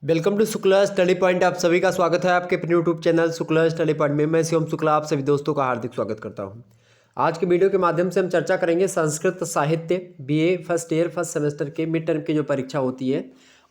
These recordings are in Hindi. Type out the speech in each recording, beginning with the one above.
Welcome to Shukla study point. आप सभी का स्वागत है आपके अपने YouTube channel Shukla study point में। मैं शिवम शुक्ला आप सभी दोस्तों का हार्दिक स्वागत करता हूं। आज के वीडियो के माध्यम से हम चर्चा करेंगे संस्कृत साहित्य BA first year first semester के मिड टर्म की जो परीक्षा होती है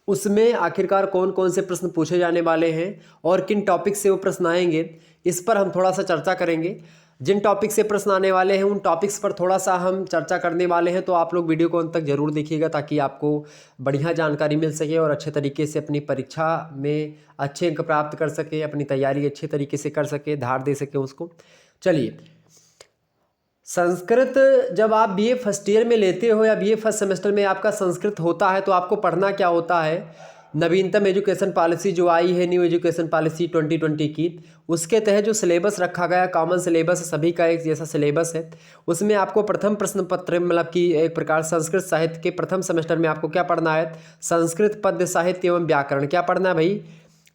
उसमें आखिरकार कौन कौन से प्रश्न पूछे जाने वाले हैं और किन टॉपिक से वो प्रश्न आएंगे, इस पर हम थोड़ा सा चर्चा करेंगे। जिन टॉपिक से प्रश्न आने वाले हैं उन टॉपिक्स पर थोड़ा सा हम चर्चा करने वाले हैं, तो आप लोग वीडियो को अंत तक जरूर देखिएगा ताकि आपको बढ़िया जानकारी मिल सके और अच्छे तरीके से अपनी परीक्षा में अच्छे अंक प्राप्त कर सके, अपनी तैयारी अच्छे तरीके से कर सके, धार दे सके उसको। चलिए, संस्कृत जब आप बीए फर्स्ट ईयर में लेते हो या बीए फर्स्ट सेमेस्टर में आपका संस्कृत होता है तो आपको पढ़ना क्या होता है। नवीनतम एजुकेशन पॉलिसी जो आई है, न्यू एजुकेशन पॉलिसी 2020 की, उसके तहत जो सिलेबस रखा गया, कॉमन सिलेबस सभी का एक जैसा सिलेबस है, उसमें आपको प्रथम प्रश्न पत्र मतलब कि एक प्रकार संस्कृत साहित्य के प्रथम सेमेस्टर में आपको क्या पढ़ना है, संस्कृत पद्य साहित्य एवं व्याकरण। क्या पढ़ना है भाई?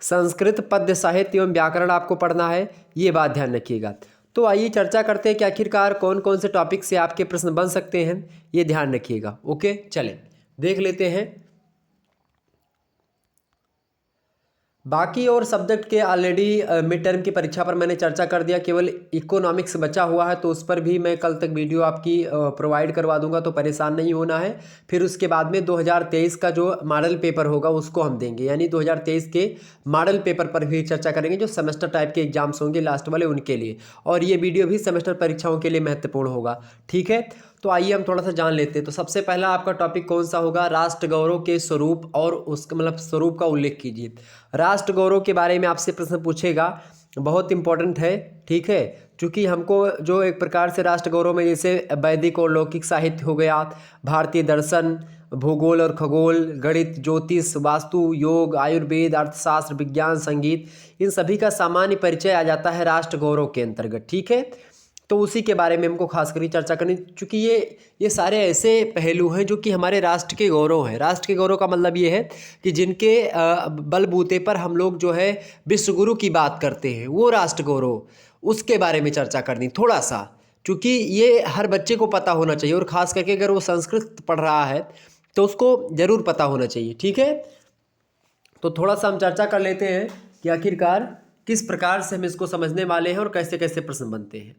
संस्कृत पद्य साहित्य एवं व्याकरण आपको पढ़ना है, ये बात ध्यान रखिएगा। तो आइए चर्चा करते हैं कि आखिरकार कौन कौन से टॉपिक से आपके प्रश्न बन सकते हैं, ये ध्यान रखिएगा। ओके, चलें देख लेते हैं। बाकी और सब्जेक्ट के ऑलरेडी मिड टर्म की परीक्षा पर मैंने चर्चा कर दिया, केवल इकोनॉमिक्स बचा हुआ है, तो उस पर भी मैं कल तक वीडियो आपकी प्रोवाइड करवा दूंगा, तो परेशान नहीं होना है। फिर उसके बाद में 2023 का जो मॉडल पेपर होगा उसको हम देंगे, यानी 2023 के मॉडल पेपर पर भी चर्चा करेंगे, जो सेमेस्टर टाइप के एग्जाम्स होंगे लास्ट वाले उनके लिए, और ये वीडियो भी सेमेस्टर परीक्षाओं के लिए महत्वपूर्ण होगा। ठीक है, तो आइए हम थोड़ा सा जान लेते हैं। तो सबसे पहला आपका टॉपिक कौन सा होगा? राष्ट्र गौरव के स्वरूप और उसका मतलब स्वरूप का उल्लेख कीजिए। राष्ट्र गौरव के बारे में आपसे प्रश्न पूछेगा, बहुत इंपॉर्टेंट है। ठीक है, क्योंकि हमको जो एक प्रकार से राष्ट्र गौरव में जैसे वैदिक और लौकिक साहित्य हो गया, भारतीय दर्शन, भूगोल और खगोल, गणित, ज्योतिष, वास्तु, योग, आयुर्वेद, अर्थशास्त्र, विज्ञान, संगीत, इन सभी का सामान्य परिचय आ जाता है राष्ट्र गौरव के अंतर्गत। ठीक है, तो उसी के बारे में हमको खास कर चर्चा करनी, क्योंकि ये सारे ऐसे पहलू हैं जो कि हमारे राष्ट्र के गौरव हैं। राष्ट्र के गौरव का मतलब ये है कि जिनके बलबूते पर हम लोग जो है विश्वगुरु की बात करते हैं, वो राष्ट्र गौरव, उसके बारे में चर्चा करनी थोड़ा सा, क्योंकि ये हर बच्चे को पता होना चाहिए, और ख़ास करके अगर वो संस्कृत पढ़ रहा है तो उसको ज़रूर पता होना चाहिए। ठीक है, तो थोड़ा सा हम चर्चा कर लेते हैं कि आखिरकार किस प्रकार से हम इसको समझने वाले हैं और कैसे कैसे प्रश्न बनते हैं।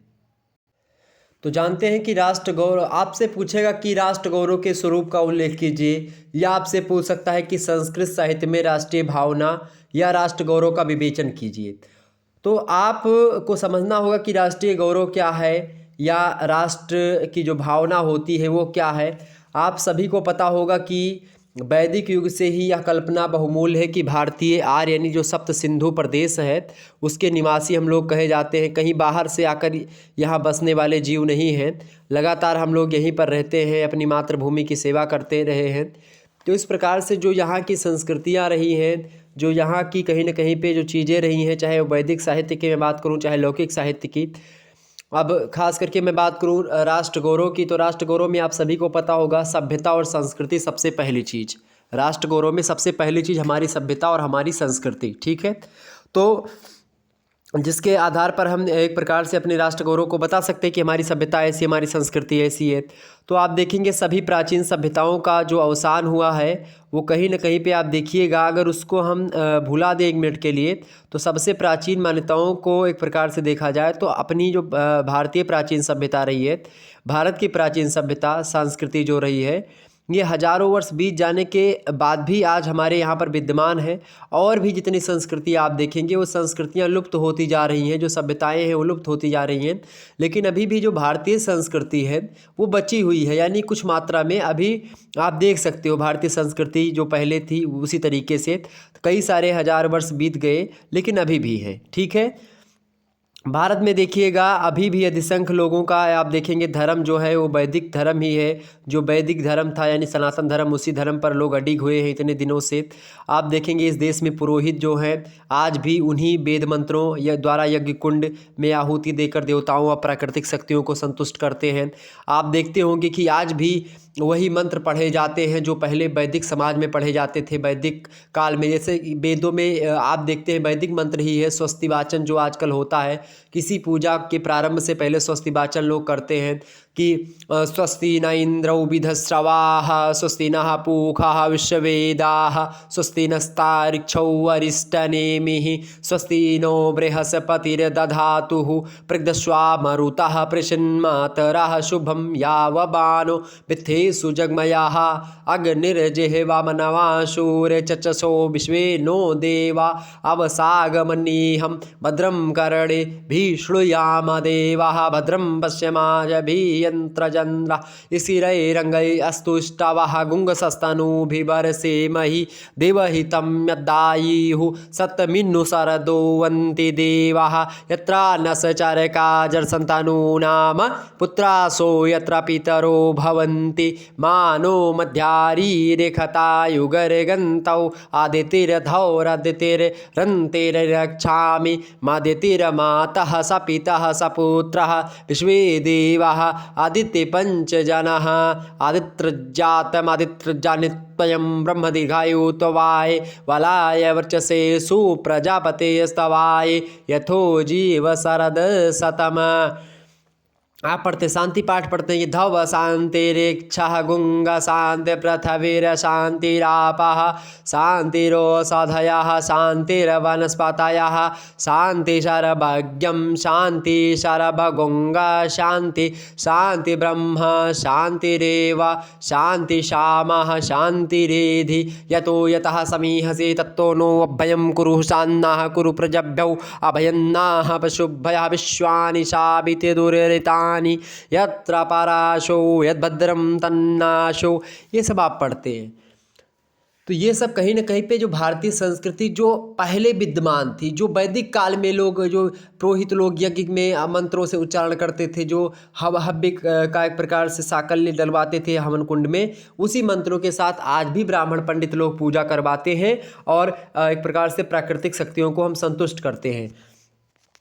तो जानते हैं कि राष्ट्र गौरव आपसे पूछेगा कि राष्ट्र गौरव के स्वरूप का उल्लेख कीजिए, या आपसे पूछ सकता है कि संस्कृत साहित्य में राष्ट्रीय भावना या राष्ट्र गौरव का विवेचन कीजिए। तो आपको समझना होगा कि राष्ट्रीय गौरव क्या है या राष्ट्र की जो भावना होती है वो क्या है। आप सभी को पता होगा कि वैदिक युग से ही यह कल्पना बहुमूल्य है कि भारतीय आर्य यानी जो सप्त सिंधु प्रदेश है उसके निवासी हम लोग कहे जाते हैं। कहीं बाहर से आकर यहाँ बसने वाले जीव नहीं हैं, लगातार हम लोग यहीं पर रहते हैं, अपनी मातृभूमि की सेवा करते रहे हैं। तो इस प्रकार से जो यहाँ की संस्कृतियाँ रही हैं, जो यहाँ की कहीं ना कहीं पे जो चीज़ें रही हैं, चाहे वैदिक साहित्य की मैं बात करूँ चाहे लौकिक साहित्य की, अब खास करके मैं बात करूँ राष्ट्र गौरव की, तो राष्ट्र गौरव में आप सभी को पता होगा सभ्यता और संस्कृति सबसे पहली चीज़। राष्ट्र गौरव में सबसे पहली चीज़ हमारी सभ्यता और हमारी संस्कृति। ठीक है, तो जिसके आधार पर हम एक प्रकार से अपने राष्ट्र गौरव को बता सकते हैं कि हमारी सभ्यता ऐसी, हमारी संस्कृति ऐसी है। तो आप देखेंगे सभी प्राचीन सभ्यताओं का जो अवसान हुआ है वो कहीं ना कहीं पे आप देखिएगा, अगर उसको हम भुला दें एक मिनट के लिए, तो सबसे प्राचीन मान्यताओं को एक प्रकार से देखा जाए तो अपनी जो भारतीय प्राचीन सभ्यता रही है, भारत की प्राचीन सभ्यता संस्कृति जो रही है, ये हजारों वर्ष बीत जाने के बाद भी आज हमारे यहाँ पर विद्यमान है। और भी जितनी संस्कृति आप देखेंगे वो संस्कृतियाँ लुप्त होती जा रही हैं, जो सभ्यताएं हैं वो लुप्त होती जा रही हैं, लेकिन अभी भी जो भारतीय संस्कृति है वो बची हुई है, यानी कुछ मात्रा में अभी आप देख सकते हो भारतीय संस्कृति जो पहले थी उसी तरीके से। कई सारे हजार वर्ष बीत गए लेकिन अभी भी है। ठीक है, भारत में देखिएगा अभी भी अधिसंख्य लोगों का आप देखेंगे धर्म जो है वो वैदिक धर्म ही है। जो वैदिक धर्म था यानी सनातन धर्म, उसी धर्म पर लोग अडिग हुए हैं इतने दिनों से। आप देखेंगे इस देश में पुरोहित जो हैं आज भी उन्हीं वेद मंत्रों या द्वारा यज्ञ कुंड में आहुति देकर देवताओं और प्राकृतिक शक्तियों को संतुष्ट करते हैं। आप देखते होंगे कि आज भी वही मंत्र पढ़े जाते हैं जो पहले वैदिक समाज में पढ़े जाते थे वैदिक काल में। जैसे वेदों में आप देखते हैं वैदिक मंत्र ही है स्वस्ति वाचन जो आजकल होता है, किसी पूजा के प्रारंभ से पहले स्वस्ति वाचन लोग करते हैं कि स्वस्ति न इंद्रौ विधस्रवाः स्वस्ति नः पूषा विश्ववेदाः स्वस्ति नस्तार्क्ष्यो अरिष्टनेमिः स्वस्ति नो बृहस्पतिर्दधातुः पृग्धस्वा मरुतः पृषन्मातरः शुभं यावबानो मिथ्येषु जग्मयाः अग्निर्जिह्वामनवा सूर्यचक्षसो विश्वे नो देवा अवसागमनीहं भद्रं कर्णेभिः शृणुयाम देवाः भद्रं पश्यमाशभिर्यन्त्रजन्द्रा स्थिरैरङ्गैस्तुष्टवः गुङ्गसस्तनूभिर्वर्षेमहि देवहितं यद्दायुः सत्तमिन्नु शरदोऽवन्ति देवाः यत्र नश्चरका जर्सन्तनूनाम पुत्रासो यत्र पितरो भवन्ति मानो मध्यारीरेखतायुगर्गन्तौ आदितिरधौरदितिरन्तिरक्षामि मादितिर्मातः स पितः स पुत्रः विश्वे देवाः आदित्यपञ्चजनः आदित्यजातमादित्यजानित्वयं ब्रह्मदीर्घायु त्वाय वलाय वर्चसे सुप्रजापतेस्तवाय यथो जीव शरद शतम। आप पढ़ते शांति पाठ पढ़ते हैं। धव शांतिरेक्षः गुंग शांति पृथ्वीर शांतिरापः शांतिरोषधयः शांतिर्वनस्पतयः शांति सर्वज्ञं शांति सर्वगुंग शांति शांति ब्रह्म शांतिरेव शांति शामः शांतिरेधि यतो यतः समीहसे तत्तो नो अभयं कुरु शान्नाः कुरु प्रजभ्यौ अभयन्नाः पशुभ्यः विश्वानि शाबिते दुरितानि यत्र पराशो यद्भद्रम तन्नाशो। ये सब आप पढ़ते हैं। तो ये सब कहीं ना कहीं पे जो भारतीय संस्कृति जो पहले विद्यमान थी, जो वैदिक काल में लोग जो पुरोहित लोग यज्ञ में मंत्रों से उच्चारण करते थे, जो हव्य का एक प्रकार से साकल्य डलवाते थे हवन कुंड में, उसी मंत्रों के साथ आज भी ब्राह्मण पंडित लोग पूजा करवाते हैं और एक प्रकार से प्राकृतिक शक्तियों को हम संतुष्ट करते हैं।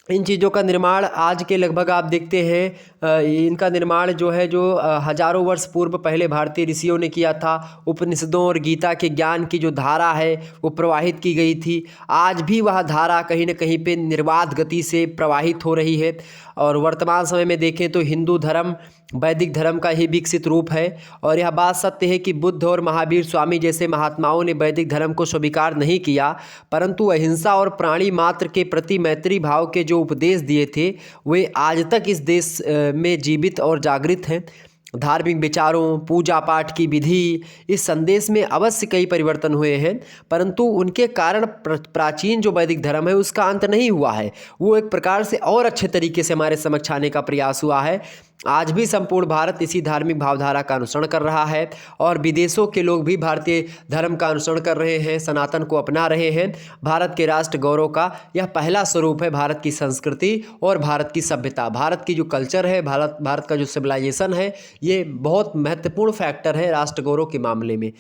इन चीज़ों का निर्माण आज के लगभग आप देखते हैं इनका निर्माण जो है जो हजारों वर्ष पूर्व पहले भारतीय ऋषियों ने किया था। उपनिषदों और गीता के ज्ञान की जो धारा है वो प्रवाहित की गई थी। आज भी वह धारा कहीं न कहीं पे निर्बाध गति से प्रवाहित हो रही है और वर्तमान समय में देखें तो हिंदू धर्म वैदिक धर्म का ही विकसित रूप है। और यह बात सत्य है कि बुद्ध और महावीर स्वामी जैसे महात्माओं ने वैदिक धर्म को स्वीकार नहीं किया, परंतु अहिंसा और प्राणी मात्र के प्रति मैत्री भाव के जो उपदेश दिए थे वे आज तक इस देश में जीवित और जागृत हैं। धार्मिक विचारों, पूजा पाठ की विधि, इस संदेश में अवश्य कई परिवर्तन हुए हैं, परंतु उनके कारण प्राचीन जो वैदिक धर्म है उसका अंत नहीं हुआ है। वो एक प्रकार से और अच्छे तरीके से हमारे समक्ष आने का प्रयास हुआ है। आज भी संपूर्ण भारत इसी धार्मिक भावधारा का अनुसरण कर रहा है और विदेशों के लोग भी भारतीय धर्म का अनुसरण कर रहे हैं, सनातन को अपना रहे हैं। भारत के राष्ट्र गौरव का यह पहला स्वरूप है भारत की संस्कृति और भारत की सभ्यता। भारत की जो कल्चर है, भारत का जो सिविलाइजेशन है, ये बहुत महत्वपूर्ण फैक्टर है राष्ट्र गौरव के मामले में।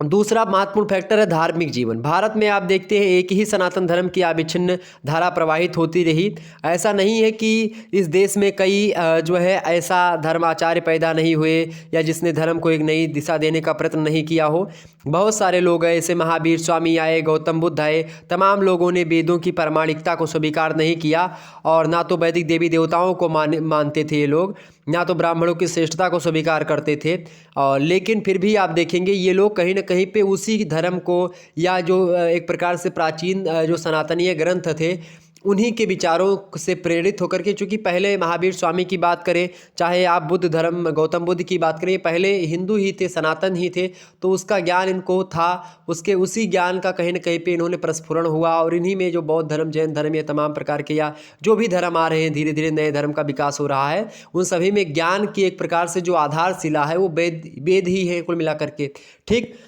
दूसरा महत्वपूर्ण फैक्टर है धार्मिक जीवन। भारत में आप देखते हैं एक ही सनातन धर्म की अविच्छिन्न धारा प्रवाहित होती रही। ऐसा नहीं है कि इस देश में कई जो है ऐसा धर्माचार्य पैदा नहीं हुए या जिसने धर्म को एक नई दिशा देने का प्रयत्न नहीं किया हो। बहुत सारे लोग हैं, ऐसे महावीर स्वामी आए, गौतम बुद्ध आए, तमाम लोगों ने वेदों की प्रामाणिकता को स्वीकार नहीं किया और ना तो वैदिक देवी देवताओं को मानते थे ये लोग, ना तो ब्राह्मणों की श्रेष्ठता को स्वीकार करते थे। और लेकिन फिर भी आप देखेंगे ये लोग कहीं ना कहीं पे उसी धर्म को या जो एक प्रकार से प्राचीन जो सनातनीय ग्रंथ थे उन्हीं के विचारों से प्रेरित होकर के, चूँकि पहले महावीर स्वामी की बात करें, चाहे आप बुद्ध धर्म गौतम बुद्ध की बात करें, पहले हिंदू ही थे, सनातन ही थे, तो उसका ज्ञान इनको था। उसी ज्ञान का कहीं ना कहीं पे इन्होंने प्रस्फुरण हुआ और इन्हीं में जो बौद्ध धर्म, जैन धर्म, या तमाम प्रकार के या जो भी धर्म आ रहे हैं, धीरे धीरे नए धर्म का विकास हो रहा है। उन सभी में ज्ञान की एक प्रकार से जो आधारशिला है वो वेद ही है कुल मिलाकर के, ठीक।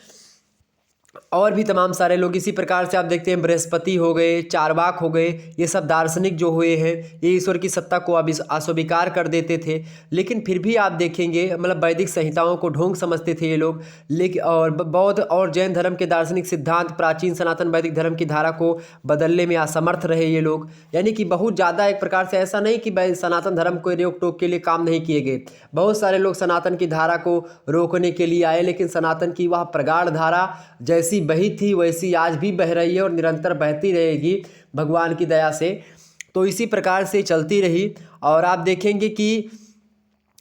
और भी तमाम सारे लोग इसी प्रकार से आप देखते हैं, बृहस्पति हो गए, चारवाक हो गए, ये सब दार्शनिक जो हुए हैं ये ईश्वर की सत्ता को अस्वीकार कर देते थे। लेकिन फिर भी आप देखेंगे मतलब वैदिक संहिताओं को ढोंग समझते थे ये लोग। लेकिन और बौद्ध और जैन धर्म के दार्शनिक सिद्धांत प्राचीन सनातन वैदिक धर्म की धारा को बदलने में असमर्थ रहे ये लोग। यानी कि बहुत ज़्यादा एक प्रकार से ऐसा नहीं कि सनातन धर्म को रोक टोक के लिए काम नहीं किए गए। बहुत सारे लोग सनातन की धारा को रोकने के लिए आए, लेकिन सनातन की वह प्रगाढ़ धारा जैसी बही थी वैसी आज भी बह रही है और निरंतर बहती रहेगी भगवान की दया से। तो इसी प्रकार से चलती रही। और आप देखेंगे कि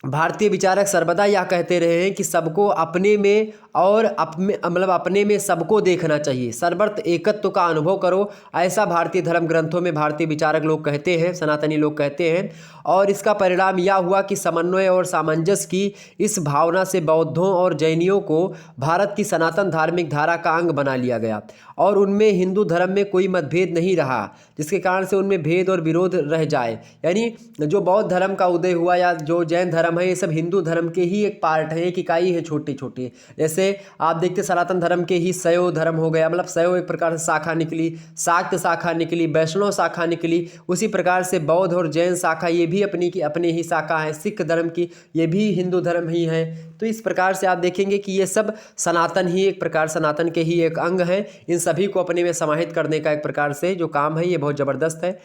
भारतीय विचारक सर्वदा यह कहते रहे हैं कि सबको अपने में और अपने में सबको देखना चाहिए, सर्वत्र एकत्व का अनुभव करो, ऐसा भारतीय धर्म ग्रंथों में भारतीय विचारक लोग कहते हैं, सनातनी लोग कहते हैं। और इसका परिणाम यह हुआ कि समन्वय और सामंजस्य की इस भावना से बौद्धों और जैनियों को भारत की सनातन धार्मिक धारा का अंग बना लिया गया और उनमें हिंदू धर्म में कोई मतभेद नहीं रहा, जिसके कारण से उनमें भेद और विरोध रह जाए। यानी जो बौद्ध धर्म का उदय हुआ या जो जैन धर्म है, ये सब हिंदू धर्म के ही एक पार्ट है, एक इकाई है छोटी छोटी। जैसे आप देखते सनातन धर्म के ही शैव धर्म हो गया, मतलब शैव एक प्रकार से शाखा निकली, शाक्त शाखा निकली, वैष्णव शाखा निकली। उसी प्रकार से बौद्ध और जैन शाखा ये भी अपनी ही शाखा है। सिख धर्म की ये भी हिंदू धर्म ही है। तो इस प्रकार से आप देखेंगे कि ये सब सनातन ही एक प्रकार सनातन के ही एक अंग है। इन सभी को अपने में समाहित करने का एक प्रकार से जो काम है ये बहुत ज़बरदस्त है।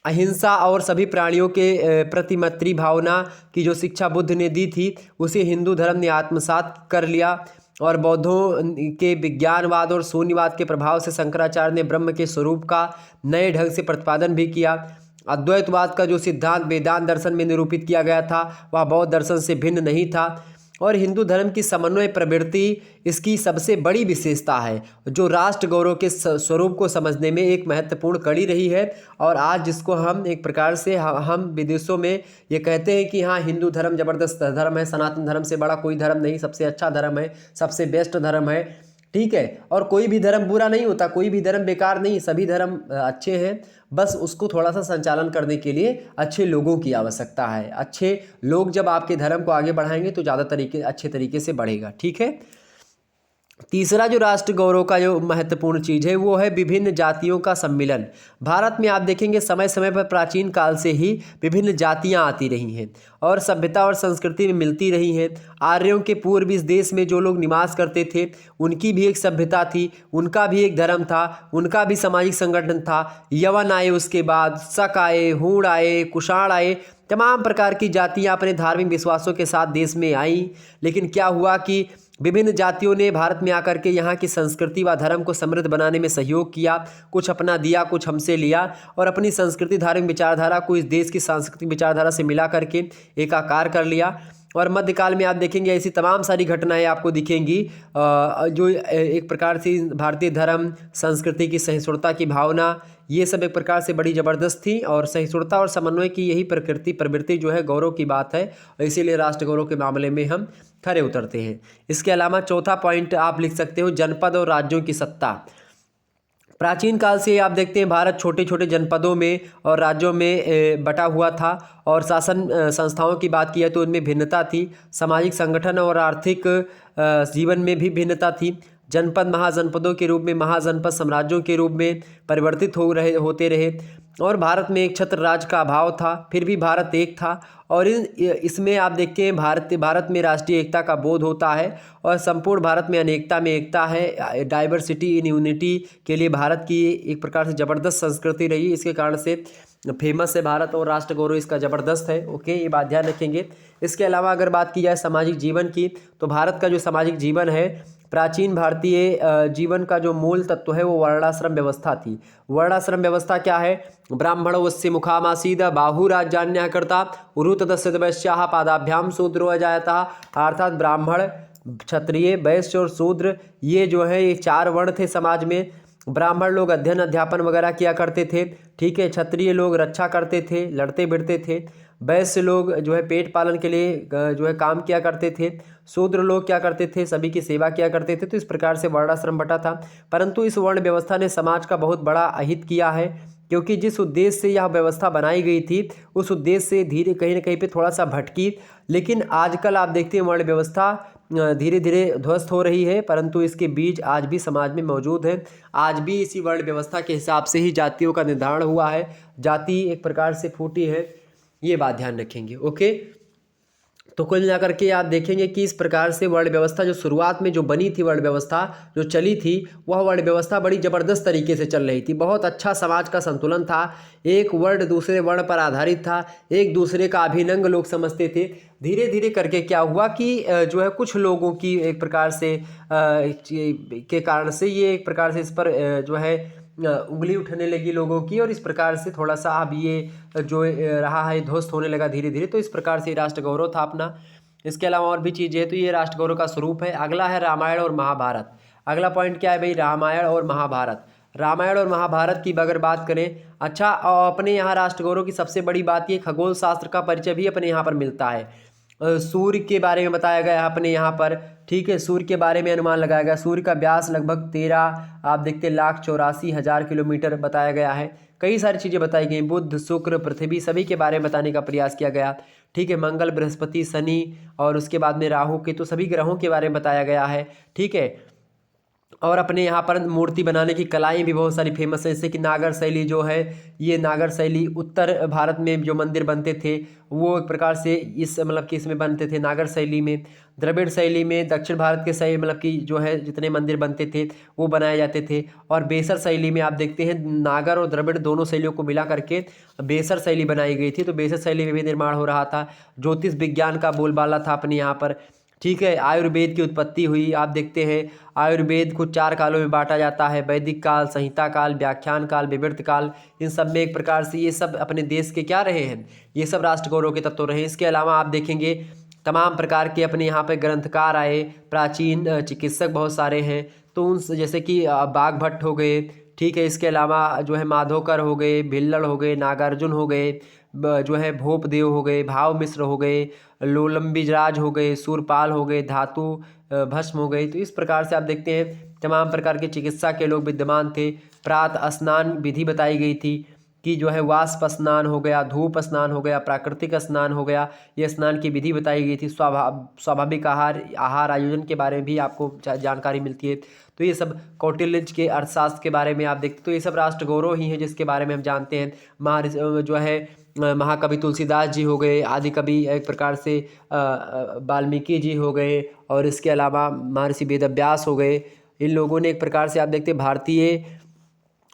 अहिंसा और सभी प्राणियों के प्रति मैत्री भावना की जो शिक्षा बुद्ध ने दी थी उसे हिंदू धर्म ने आत्मसात कर लिया। और बौद्धों के विज्ञानवाद और शून्यवाद के प्रभाव से शंकराचार्य ने ब्रह्म के स्वरूप का नए ढंग से प्रतिपादन भी किया। अद्वैतवाद का जो सिद्धांत वेदांत दर्शन में निरूपित किया गया था वह बौद्ध दर्शन से भिन्न नहीं था। और हिंदू धर्म की समन्वय प्रवृत्ति इसकी सबसे बड़ी विशेषता है, जो राष्ट्र गौरव के स्वरूप को समझने में एक महत्वपूर्ण कड़ी रही है। और आज जिसको हम एक प्रकार से हम विदेशों में ये कहते हैं कि हाँ हिंदू धर्म ज़बरदस्त धर्म है, सनातन धर्म से बड़ा कोई धर्म नहीं, सबसे अच्छा धर्म है, सबसे बेस्ट धर्म है, ठीक है। और कोई भी धर्म बुरा नहीं होता, कोई भी धर्म बेकार नहीं, सभी धर्म अच्छे हैं। बस उसको थोड़ा सा संचालन करने के लिए अच्छे लोगों की आवश्यकता है। अच्छे लोग जब आपके धर्म को आगे बढ़ाएंगे तो ज़्यादा अच्छे तरीके से बढ़ेगा, ठीक है। तीसरा जो राष्ट्र गौरव का जो महत्वपूर्ण चीज़ है वो है विभिन्न जातियों का सम्मिलन। भारत में आप देखेंगे समय समय पर प्राचीन काल से ही विभिन्न जातियां आती रही हैं और सभ्यता और संस्कृति में मिलती रही हैं। आर्यों के पूर्व इस देश में जो लोग निवास करते थे उनकी भी एक सभ्यता थी, उनका भी एक धर्म था, उनका भी सामाजिक संगठन था। यवन आए, उसके बाद शक आए, हूण आए, कुषाण आए, तमाम प्रकार की जातियाँ अपने धार्मिक विश्वासों के साथ देश में आईं। लेकिन क्या हुआ कि विभिन्न जातियों ने भारत में आकर के यहाँ की संस्कृति व धर्म को समृद्ध बनाने में सहयोग किया, कुछ अपना दिया, कुछ हमसे लिया और अपनी संस्कृति धार्मिक विचारधारा को इस देश की सांस्कृतिक विचारधारा से मिला करके एकाकार कर लिया। और मध्यकाल में आप देखेंगे ऐसी तमाम सारी घटनाएं आपको दिखेंगी जो एक प्रकार से भारतीय धर्म संस्कृति की सहिष्णुता की भावना ये सब एक प्रकार से बड़ी ज़बरदस्त थी। और सहिष्णुता और समन्वय की यही प्रवृत्ति जो है गौरव की बात है, और इसीलिए राष्ट्र गौरव के मामले में हम खरे उतरते हैं। इसके अलावा चौथा पॉइंट आप लिख सकते हो जनपद और राज्यों की सत्ता। प्राचीन काल से आप देखते हैं भारत छोटे छोटे जनपदों में और राज्यों में बटा हुआ था और शासन संस्थाओं की बात की है तो उनमें भिन्नता थी। सामाजिक संगठन और आर्थिक जीवन में भी भिन्नता थी। जनपद महाजनपदों के रूप में, महाजनपद साम्राज्यों के रूप में परिवर्तित होते रहे और भारत में एक छत्र राज का अभाव था, फिर भी भारत एक था। और इसमें आप देखते हैं भारत में राष्ट्रीय एकता का बोध होता है और संपूर्ण भारत में अनेकता में एकता है। डाइवर्सिटी इन यूनिटी के लिए भारत की एक प्रकार से ज़बरदस्त संस्कृति रही, इसके कारण से फेमस है भारत और राष्ट्र गौरव इसका ज़बरदस्त है। ओके, ये बात ध्यान रखेंगे। इसके अलावा अगर बात की जाए सामाजिक जीवन की तो भारत का जो सामाजिक जीवन है, प्राचीन भारतीय जीवन का जो मूल तत्व है वो वर्णाश्रम व्यवस्था थी। वर्णाश्रम व्यवस्था क्या है? ब्राह्मण वस्य मुखामासीद बाहुराज्यान्यः कर्ता उरु तदस्य वैश्याः पादाभ्याम शूद्रो अजायतः। अर्थात ब्राह्मण, क्षत्रिय, वैश्य और शूद्र ये जो है ये चार वर्ण थे समाज में। ब्राह्मण लोग अध्ययन अध्यापन वगैरह किया करते थे, ठीक है। क्षत्रिय लोग रक्षा करते थे, लड़ते भिड़ते थे। वैश्य लोग जो है पेट पालन के लिए जो है काम किया करते थे। शूद्र लोग क्या करते थे? सभी की सेवा किया करते थे। तो इस प्रकार से वर्णाश्रम बटा था। परंतु इस वर्ण व्यवस्था ने समाज का बहुत बड़ा अहित किया है, क्योंकि जिस उद्देश्य से यह व्यवस्था बनाई गई थी उस उद्देश्य से धीरे कहीं ना कहीं पे थोड़ा सा भटकी। लेकिन आजकल आप देखते हैं वर्ण व्यवस्था धीरे धीरे ध्वस्त हो रही है, परंतु इसके बीज आज भी समाज में मौजूद हैं। आज भी इसी वर्ण व्यवस्था के हिसाब से ही जातियों का निर्धारण हुआ है, जाति एक प्रकार से फूटी है, ये बात ध्यान रखेंगे। ओके, तो कुल मिलाकर के आप देखेंगे कि इस प्रकार से वर्ण व्यवस्था जो शुरुआत में जो बनी थी, वर्ण व्यवस्था जो चली थी, वह वर्ण व्यवस्था बड़ी ज़बरदस्त तरीके से चल रही थी। बहुत अच्छा समाज का संतुलन था, एक वर्ण दूसरे वर्ण पर आधारित था, एक दूसरे का अभिनंग लोग समझते थे। धीरे धीरे करके क्या हुआ कि जो है कुछ लोगों की एक प्रकार से के कारण से ये एक प्रकार से इस पर जो है उंगली उठने लगी लोगों की, और इस प्रकार से थोड़ा सा अब ये जो रहा है ध्वस्त होने लगा धीरे धीरे। तो इस प्रकार से राष्ट्र गौरव था अपना। इसके अलावा और भी चीज़ें हैं, तो ये राष्ट्र गौरव का स्वरूप है। अगला है रामायण और महाभारत। अगला पॉइंट क्या है भाई, रामायण और महाभारत। रामायण और महाभारत की अगर बात करें, अच्छा अपने यहाँ राष्ट्र गौरव की सबसे बड़ी बात ये खगोल शास्त्र का परिचय भी अपने यहाँ पर मिलता है। सूर्य के बारे में बताया गया है अपने यहाँ पर, ठीक है। सूर्य के बारे में अनुमान लगाया गया, सूर्य का व्यास लगभग 13 आप देखते 1,84,000 किलोमीटर बताया गया है। कई सारी चीज़ें बताई गई, बुध शुक्र पृथ्वी सभी के बारे में बताने का प्रयास किया गया, ठीक है। मंगल बृहस्पति शनि और उसके बाद में राहु केतु सभी ग्रहों के बारे में बताया गया है, ठीक है। और अपने यहाँ पर मूर्ति बनाने की कलाएं भी बहुत सारी फेमस है, जैसे कि नागर शैली जो है, ये नागर शैली उत्तर भारत में जो मंदिर बनते थे वो एक प्रकार से इस मतलब कि इसमें बनते थे नागर शैली में। द्रविड़ शैली में दक्षिण भारत के शैली मतलब कि जो है जितने मंदिर बनते थे वो बनाए जाते थे। और बेसर शैली में आप देखते हैं नागर और द्रविड़ दोनों शैलियों को मिला करके बेसर शैली बनाई गई थी, तो बेसर शैली में भी निर्माण हो रहा था। ज्योतिष विज्ञान का बोलबाला था अपने यहाँ पर, ठीक है। आयुर्वेद की उत्पत्ति हुई, आप देखते हैं आयुर्वेद को 4 कालों में बांटा जाता है, वैदिक काल, संहिता काल, व्याख्यान काल, विवृत काल। इन सब में एक प्रकार से ये सब अपने देश के क्या रहे हैं, ये सब राष्ट्र गौरव के तत्व रहे। इसके अलावा आप देखेंगे तमाम प्रकार के अपने यहाँ पे ग्रंथकार आए, प्राचीन चिकित्सक बहुत सारे हैं, तो उन जैसे कि बाघ भट्ट हो गए, ठीक है। इसके अलावा जो है माधोकर हो गए, भिल्लड़ हो गए, नागार्जुन हो गए, जो है भोपदेव हो गए, भाव मिश्र हो गए, लोलंबिजराज हो गए, सूरपाल हो गए, धातु भस्म हो गई। तो इस प्रकार से आप देखते हैं तमाम प्रकार के चिकित्सा के लोग विद्यमान थे। प्रातः स्नान विधि बताई गई थी कि जो है वाष्प स्नान हो गया, धूप स्नान हो गया, प्राकृतिक स्नान हो गया, ये स्नान की विधि बताई गई थी। स्वाभाविक आहार आयोजन के बारे में भी आपको जानकारी मिलती है। तो ये सब कौटिल्य के अर्थशास्त्र के बारे में आप देखते, तो ये सब राष्ट्र गौरव ही हैं जिसके बारे में हम जानते हैं। जो है महाकवि तुलसीदास जी हो गए, आदि कवि एक प्रकार से वाल्मीकि जी हो गए, और इसके अलावा महर्षि वेदव्यास हो गए। इन लोगों ने एक प्रकार से आप देखते भारतीय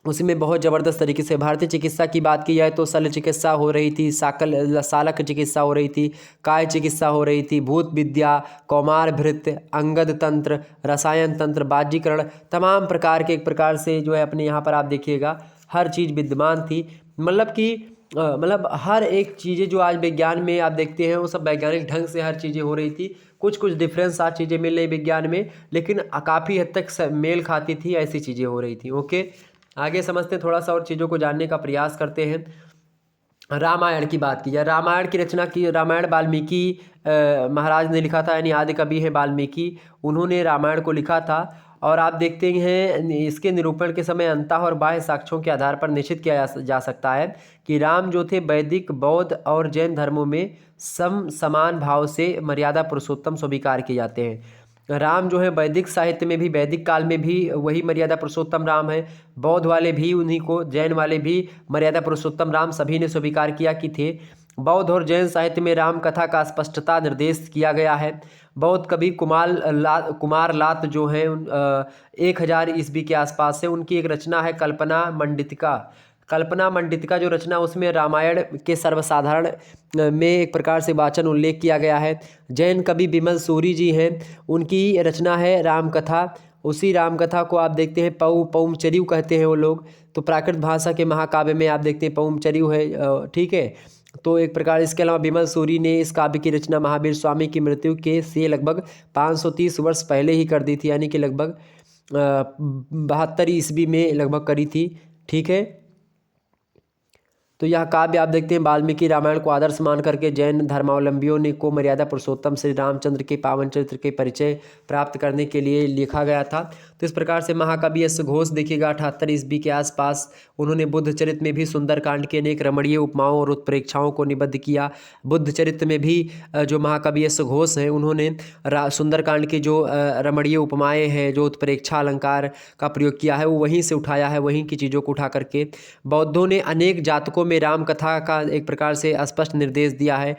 उसमें बहुत ज़बरदस्त तरीके से भारतीय चिकित्सा की बात की जाए तो शल्य चिकित्सा हो रही थी, सालक चिकित्सा हो रही थी, काय चिकित्सा हो रही थी, भूत विद्या, कौमार भृत्य, अंगद तंत्र, रसायन तंत्र, बाजीकरण, तमाम प्रकार के एक प्रकार से जो है अपने यहाँ पर आप देखिएगा हर चीज़ विद्यमान थी। मतलब कि मतलब हर एक चीज़ें जो आज विज्ञान में आप देखते हैं वो सब वैज्ञानिक ढंग से हर चीज़ें हो रही थी। कुछ कुछ डिफरेंस आज चीज़ें मिल रही विज्ञान में, लेकिन काफ़ी हद तक मेल खाती थी, ऐसी चीज़ें हो रही थी। ओके, आगे समझते हैं, थोड़ा सा और चीज़ों को जानने का प्रयास करते हैं। रामायण की बात की जाए, रामायण की रचना की, रामायण वाल्मीकि महाराज ने लिखा था, यानी आदि कवि हैं वाल्मीकि, उन्होंने रामायण को लिखा था। और आप देखते हैं इसके निरूपण के समय अंतः और बाह्य साक्ष्यों के आधार पर निश्चित किया जा सकता है कि राम जो थे वैदिक, बौद्ध और जैन धर्मों में समान भाव से मर्यादा पुरुषोत्तम स्वीकार किए जाते हैं। राम जो है वैदिक साहित्य में भी, वैदिक काल में भी वही मर्यादा पुरुषोत्तम राम है, बौद्ध वाले भी उन्हीं को, जैन वाले भी मर्यादा पुरुषोत्तम राम सभी ने स्वीकार किया कि थे। बौद्ध और जैन साहित्य में राम कथा का स्पष्टता निर्देश किया गया है। बौद्ध कवि कुमार लात जो हैं 1000 ईस्वी के आसपास से, उनकी एक रचना है कल्पना मंडितिका। कल्पना मंडितिका जो रचना, उसमें रामायण के सर्वसाधारण में एक प्रकार से वाचन उल्लेख किया गया है। जैन कवि विमल सूरी जी हैं, उनकी रचना है रामकथा। उसी रामकथा को आप देखते हैं पौमचरियु कहते हैं वो लोग। तो प्राकृत भाषा के महाकाव्य में आप देखते हैं पौमचरियु है, ठीक है। तो एक प्रकार इसके अलावा विमल सूरी ने इस काव्य की रचना महावीर स्वामी की मृत्यु के से लगभग 530 वर्ष पहले ही कर दी थी, यानी कि लगभग 72 ईस्वी में लगभग करी थी, ठीक है। तो यह काव्य आप देखते हैं वाल्मीकि रामायण को आदर्श मान करके जैन धर्मावलंबियों ने को मर्यादा पुरुषोत्तम श्री रामचंद्र के पावन चरित्र के परिचय प्राप्त करने के लिए लिखा गया था। तो इस प्रकार से महाकवि यश घोष देखिएगा 78 ईस्वी के आसपास, उन्होंने बुद्ध चरित्र में भी सुंदरकांड के अनेक रमणीय उपमाओं और उत्प्रेक्षाओं को निबद्ध किया। बुद्ध चरित्र में भी जो महाकवि यश घोष हैं, उन्होंने सुंदरकांड की जो रमणीय उपमाएँ हैं, जो उत्प्रेक्षा अलंकार का प्रयोग किया है, वो वहीं से उठाया है, वहीं की चीज़ों को उठा करके। बौद्धों ने अनेक जातकों में राम कथा का एक प्रकार से स्पष्ट निर्देश दिया है।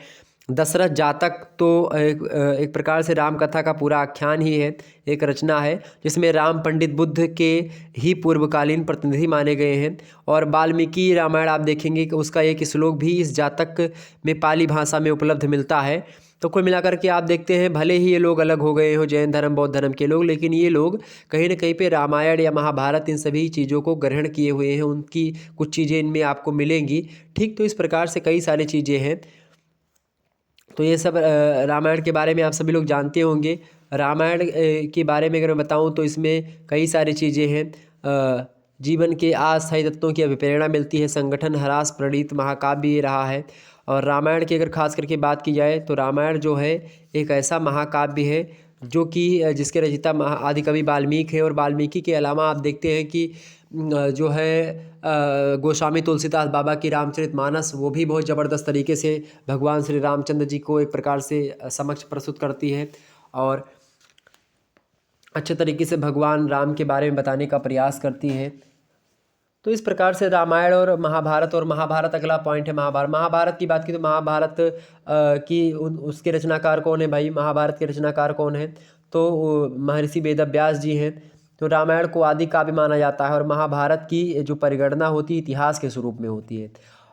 दशरथ जातक तो एक प्रकार से राम कथा का पूरा आख्यान ही है, एक रचना है जिसमें राम पंडित बुद्ध के ही पूर्वकालीन प्रतिनिधि माने गए हैं। और वाल्मीकि रामायण आप देखेंगे कि उसका एक श्लोक भी इस जातक में पाली भाषा में उपलब्ध मिलता है। तो कुल मिलाकर के आप देखते हैं भले ही ये लोग अलग हो गए हो, जैन धर्म बौद्ध धर्म के लोग, लेकिन ये लोग कहीं ना कहीं पे रामायण या महाभारत इन सभी चीज़ों को ग्रहण किए हुए हैं, उनकी कुछ चीज़ें इनमें आपको मिलेंगी। ठीक, तो इस प्रकार से कई सारी चीज़ें हैं। तो ये सब रामायण के बारे में आप सभी लोग जानते होंगे। रामायण के बारे में अगर मैं बताऊं तो इसमें कई सारी चीज़ें हैं। जीवन के अस्थायी तत्वों की अभिप्रेरणा मिलती है, संगठन ह्रास प्रणीत महाकाव्य ये रहा है। और रामायण की अगर खास करके बात की जाए तो रामायण जो है एक ऐसा महाकाव्य है जो कि जिसके रचयिता आदिकवि वाल्मीकि है। और वाल्मीकि के अलावा आप देखते हैं कि जो है गोस्वामी तुलसीदास बाबा की रामचरितमानस वो भी बहुत ज़बरदस्त तरीके से भगवान श्री रामचंद्र जी को एक प्रकार से समक्ष प्रस्तुत करती है और अच्छे तरीके से भगवान राम के बारे में बताने का प्रयास करती है। तो इस प्रकार से रामायण और महाभारत अगला पॉइंट है महाभारत की बात की तो महाभारत की उसके रचनाकार कौन है भाई? महाभारत के रचनाकार कौन है? तो महर्षि वेदव्यास जी हैं। तो रामायण को आदि काव्य माना जाता है और महाभारत की जो परिगणना होती है इतिहास के स्वरूप में होती है।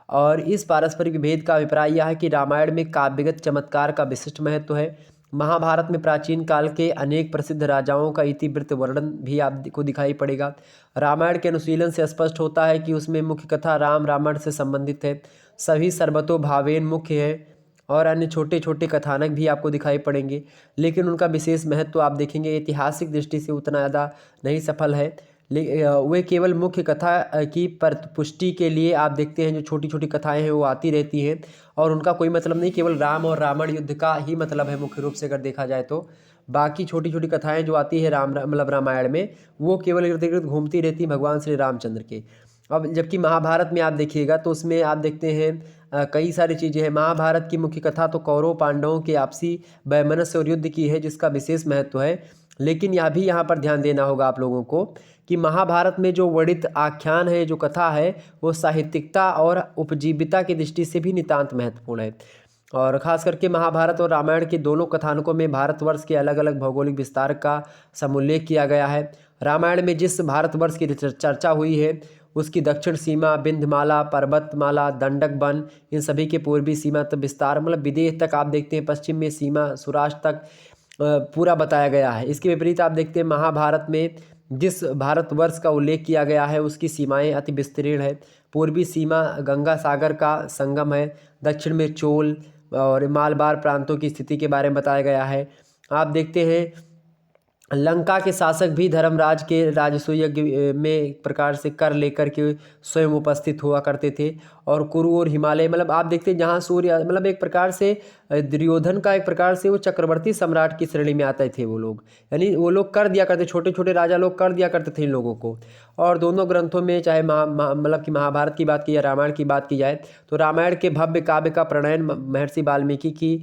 और इस पारस्परिक विभेद का अभिप्राय यह है कि रामायण में काव्यगत चमत्कार का विशिष्ट महत्व है। महाभारत में प्राचीन काल के अनेक प्रसिद्ध राजाओं का इतिवृत्त वर्णन भी आपको दिखाई पड़ेगा। रामायण के अनुशीलन से स्पष्ट होता है कि उसमें मुख्य कथा राम रावण से संबंधित है, सभी सर्वतोभावेन मुख्य है और अन्य छोटे छोटे कथानक भी आपको दिखाई पड़ेंगे, लेकिन उनका विशेष महत्व आप देखेंगे ऐतिहासिक दृष्टि से उतना ज़्यादा नहीं सफल है। वे केवल मुख्य कथा की पुष्टि के लिए आप देखते हैं जो छोटी छोटी कथाएं हैं वो आती रहती हैं और उनका कोई मतलब नहीं, केवल राम और रावण युद्ध का ही मतलब है मुख्य रूप से अगर देखा जाए तो। बाकी छोटी छोटी कथाएं जो आती है मतलब रामायण में वो केवल इर्द गिर्द घूमती रहती हैं भगवान श्री रामचंद्र के। अब जबकि महाभारत में आप देखिएगा तो उसमें आप देखते हैं कई सारी चीज़ें हैं। महाभारत की मुख्य कथा तो कौरव पांडवों के आपसी वैमनस्य और युद्ध की है जिसका विशेष महत्व है। लेकिन यह भी यहाँ पर ध्यान देना होगा आप लोगों को कि महाभारत में जो वर्णित आख्यान है, जो कथा है, वो साहित्यिकता और उपजीविता की दृष्टि से भी नितांत महत्वपूर्ण है। और ख़ास करके महाभारत और रामायण के दोनों कथानकों में भारतवर्ष के अलग अलग भौगोलिक विस्तार का समुल्लेख किया गया है। रामायण में जिस भारतवर्ष की चर्चा हुई है उसकी दक्षिण सीमा विंध्यमाला पर्वतमाला दंडक वन इन सभी के पूर्वी सीमा तक विस्तार मतलब विदेश तक आप देखते हैं, पश्चिम में सीमा सौराष्ट्र तक पूरा बताया गया है। इसके विपरीत आप देखते हैं महाभारत में जिस भारतवर्ष का उल्लेख किया गया है उसकी सीमाएं अति विस्तीर्ण है। पूर्वी सीमा गंगा सागर का संगम है, दक्षिण में चोल और मालबार प्रांतों की स्थिति के बारे में बताया गया है। आप देखते हैं लंका के शासक भी धर्मराज के राजसूय यज्ञ में एक प्रकार से कर लेकर के स्वयं उपस्थित हुआ करते थे। और कुरु और हिमालय मतलब आप देखते हैं जहाँ सूर्य मतलब एक प्रकार से दुर्योधन का एक प्रकार से वो चक्रवर्ती सम्राट की श्रेणी में आते थे वो लोग, यानी वो लोग कर दिया करते, छोटे छोटे राजा लोग कर दिया करते थे इन लोगों को। और दोनों ग्रंथों में चाहे मतलब कि महाभारत की बात की या रामायण की बात की जाए तो रामायण के भव्य काव्य का प्रणयन महर्षि वाल्मीकि की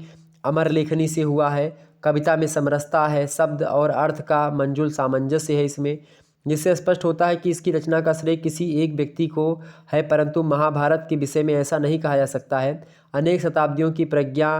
अमर लेखनी से हुआ है। कविता में समरसता है, शब्द और अर्थ का मंजुल सामंजस्य है इसमें, जिससे स्पष्ट होता है कि इसकी रचना का श्रेय किसी एक व्यक्ति को है। परंतु महाभारत के विषय में ऐसा नहीं कहा जा सकता है। अनेक शताब्दियों की प्रज्ञा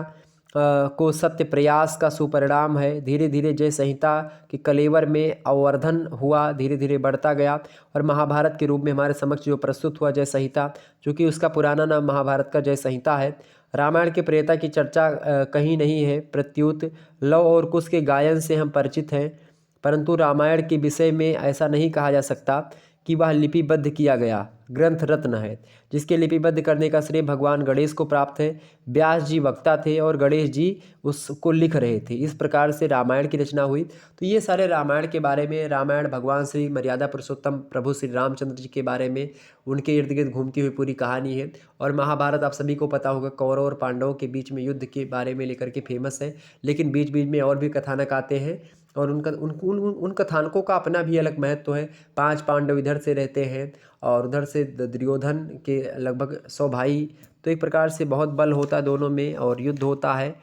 को सत्य प्रयास का सुपरिणाम है। धीरे धीरे जय संहिता के कलेवर में अवर्धन हुआ, धीरे धीरे बढ़ता गया और महाभारत के रूप में हमारे समक्ष जो प्रस्तुत हुआ जय संहिता, चूँकि उसका पुराना नाम महाभारत का जय संहिता है। रामायण के प्रेता की चर्चा कहीं नहीं है, प्रत्युत लव और कुश के गायन से हम परिचित हैं, परंतु रामायण के विषय में ऐसा नहीं कहा जा सकता कि वह लिपिबद्ध किया गया ग्रंथ रत्न है, जिसके लिपिबद्ध करने का श्रेय भगवान गणेश को प्राप्त है। व्यास जी वक्ता थे और गणेश जी उसको लिख रहे थे। इस प्रकार से रामायण की रचना हुई। तो ये सारे रामायण के बारे में, रामायण भगवान श्री मर्यादा पुरुषोत्तम प्रभु श्री रामचंद्र जी के बारे में, उनके इर्द गिर्द घूमती हुई पूरी कहानी है। और महाभारत आप सभी को पता होगा कौरव और पांडवों के बीच में युद्ध के बारे में लेकर के फेमस है, लेकिन बीच बीच में और भी कथानक आते हैं और उन कथानकों का अपना भी अलग महत्व है। 5 पांडव इधर से रहते हैं और उधर से दुर्योधन के लगभग 100 भाई, तो एक प्रकार से बहुत बल होता है दोनों में और युद्ध होता है।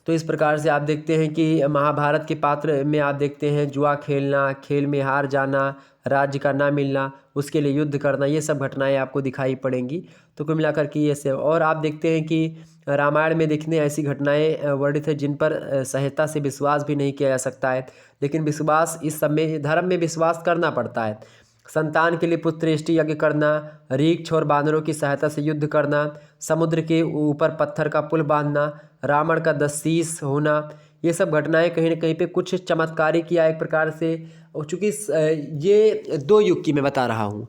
तो इस प्रकार से आप देखते हैं कि महाभारत के पात्र में आप देखते हैं जुआ खेलना, खेल में हार जाना, राज्य का ना मिलना, उसके लिए युद्ध करना, ये सब घटनाएं आपको दिखाई पड़ेंगी। तो कुल मिलाकर के ये सब, और आप देखते हैं कि रामायण में देखने ऐसी घटनाएं वर्णित है जिन पर सहजता से विश्वास भी नहीं किया जा सकता है, लेकिन विश्वास इस सब में, धर्म में विश्वास करना पड़ता है। संतान के लिए पुत्रेष्टि यज्ञ करना, रीछ और बानरों की सहायता से युद्ध करना, समुद्र के ऊपर पत्थर का पुल बांधना, रावण का 10 शीश होना, ये सब घटनाएं कहीं ना कहीं पे कुछ चमत्कारी किया एक प्रकार से। और चूँकि ये 2 युग की मैं बता रहा हूँ।